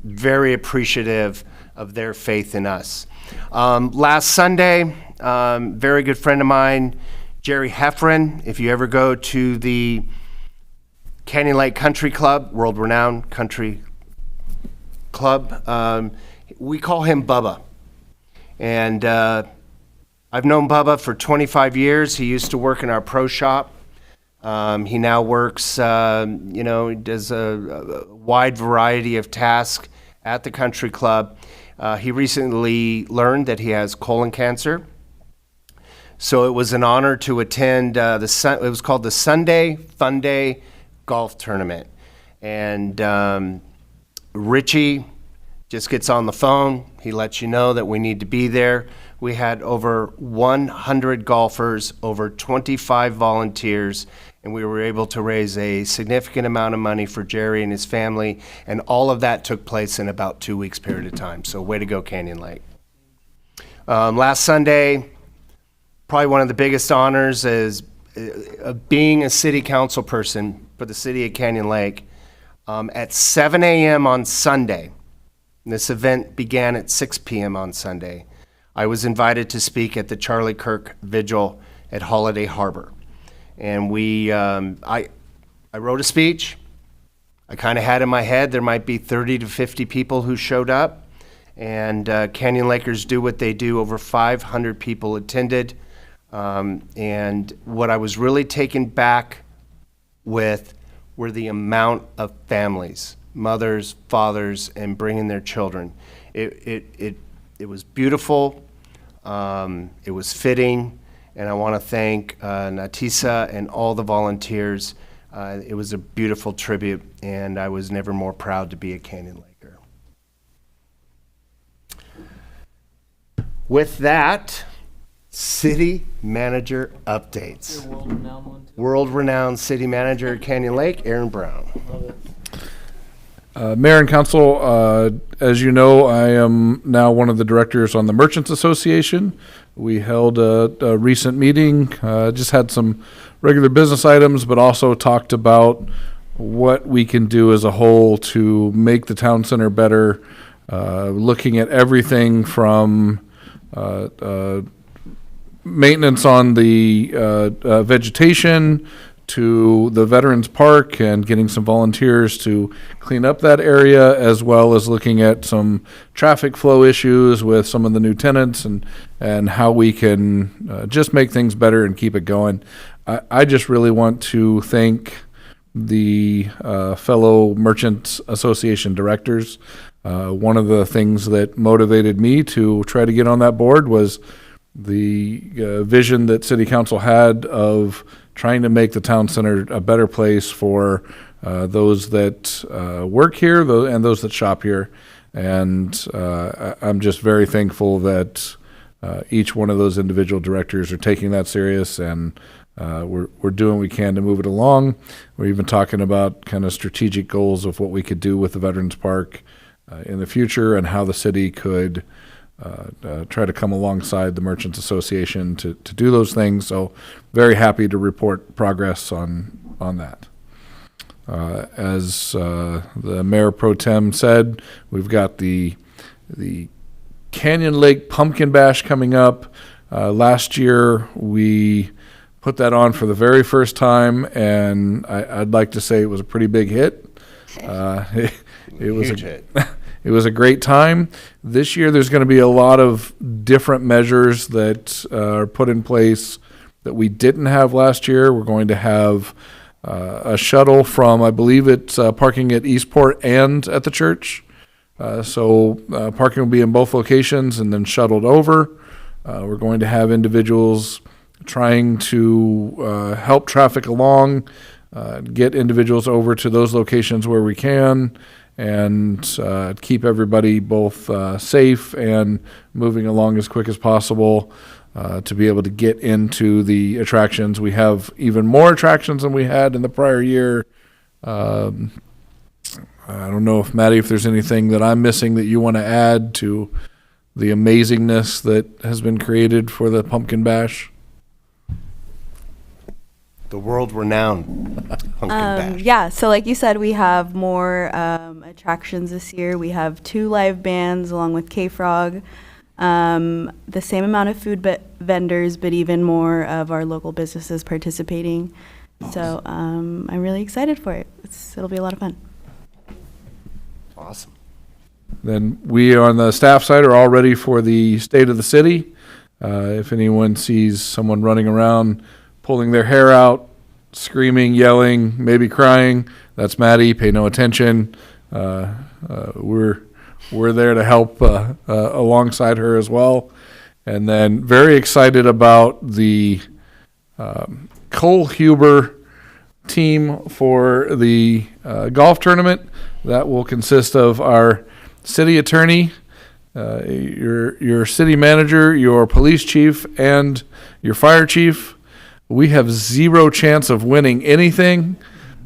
very appreciative of their faith in us. Last Sunday, very good friend of mine, Jerry Heffron, if you ever go to the Canyon Lake Country Club, world-renowned country club. We call him Bubba. And I've known Bubba for 25 years. He used to work in our pro shop. He now works, he does a wide variety of tasks at the country club. He recently learned that he has colon cancer. So it was an honor to attend it was called the Sunday Fun Day Golf Tournament. And Richie just gets on the phone. He lets you know that we need to be there. We had over 100 golfers, over 25 volunteers, and we were able to raise a significant amount of money for Jerry and his family, and all of that took place in about 2 weeks period of time. So way to go, Canyon Lake. Last Sunday, probably one of the biggest honors is being a city council person for the city of Canyon Lake. At 7 a.m. on Sunday, this event began at 6 p.m. on Sunday, I was invited to speak at the Charlie Kirk Vigil at Holiday Harbor. And I wrote a speech. I kind of had in my head there might be 30 to 50 people who showed up. And Canyon Lakers do what they do. Over 500 people attended. And what I was really taken back with were the amount of families, mothers, fathers, and bringing their children. It was beautiful. It was fitting. And I want to thank Natisa and all the volunteers. It was a beautiful tribute, and I was never more proud to be a Canyon Laker. With that, city manager updates. World-renowned city manager at Canyon Lake, Aaron Brown. Mayor and council, as you know, I am now one of the directors on the Merchants Association. We held a recent meeting, just had some regular business items, but also talked about what we can do as a whole to make the town center better, looking at everything from maintenance on the vegetation to the Veterans Park and getting some volunteers to clean up that area, as well as looking at some traffic flow issues with some of the new tenants and how we can just make things better and keep it going. I just really want to thank the fellow Merchants Association directors. One of the things that motivated me to try to get on that board was the vision that City Council had of trying to make the town center a better place for those that work here and those that shop here. And I'm just very thankful that each one of those individual directors are taking that serious, and we're doing what we can to move it along. We're even talking about kind of strategic goals of what we could do with the Veterans Park in the future, and how the city could try to come alongside the Merchants Association to do those things. So very happy to report progress on that. As the Mayor Pro Tem said, we've got the Canyon Lake Pumpkin Bash coming up. Last year we put that on for the very first time, and I'd like to say it was a pretty big hit. It was Huge hit. It was a great time. This year, there's going to be a lot of different measures that are put in place that we didn't have last year. We're going to have a shuttle from, I believe it's parking at Eastport and at the church. So parking will be in both locations and then shuttled over. We're going to have individuals trying to help traffic along, get individuals over to those locations where we can, and keep everybody both safe and moving along as quick as possible to be able to get into the attractions. We have even more attractions than we had in the prior year. I don't know if, Maddie, if there's anything that I'm missing that you want to add to the amazingness that has been created for the Pumpkin Bash. The world-renowned Pumpkin Bash. Yeah, so like you said, we have more attractions this year. We have 2 live bands along with K-Frog, the same amount of food vendors, but even more of our local businesses participating. So I'm really excited for it. It'll be a lot of fun. Awesome. Then we on the staff side are all ready for the state of the city. If anyone sees someone running around, pulling their hair out, screaming, yelling, maybe crying, that's Maddie. Pay no attention. We're there to help alongside her as well. And then very excited about the Cole Huber team for the golf tournament. That will consist of our city attorney, your city manager, your police chief, and your fire chief. We have zero chance of winning anything,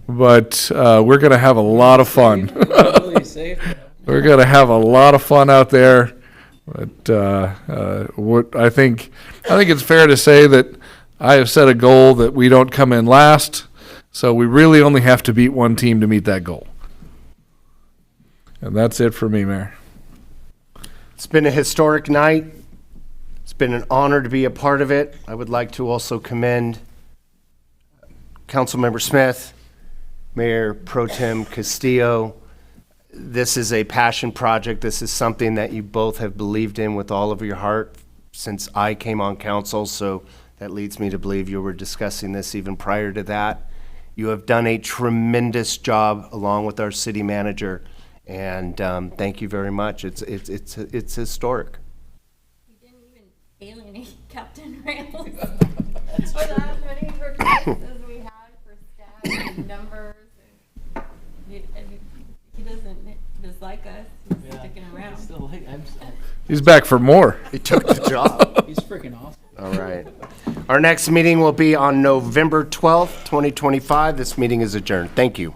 but we're going to have a lot of fun. We're going to have a lot of fun out there. But I think it's fair to say that I have set a goal that we don't come in last, so we really only have to beat one team to meet that goal. And that's it for me, Mayor. It's been a historic night. It's been an honor to be a part of it. I would like to also commend Councilmember Smith, Mayor Pro Tem Castillo. This is a passion project. This is something that you both have believed in with all of your heart since I came on council, so that leads me to believe you were discussing this even prior to that. You have done a tremendous job along with our city manager, and thank you very much. It's historic. We didn't even alienate Captain Rails. For that many purchases we had for staff and numbers. He doesn't dislike us. He's sticking around. He's back for more. He took the job. He's freaking awesome. All right. Our next meeting will be on November 12th, 2025. This meeting is adjourned. Thank you.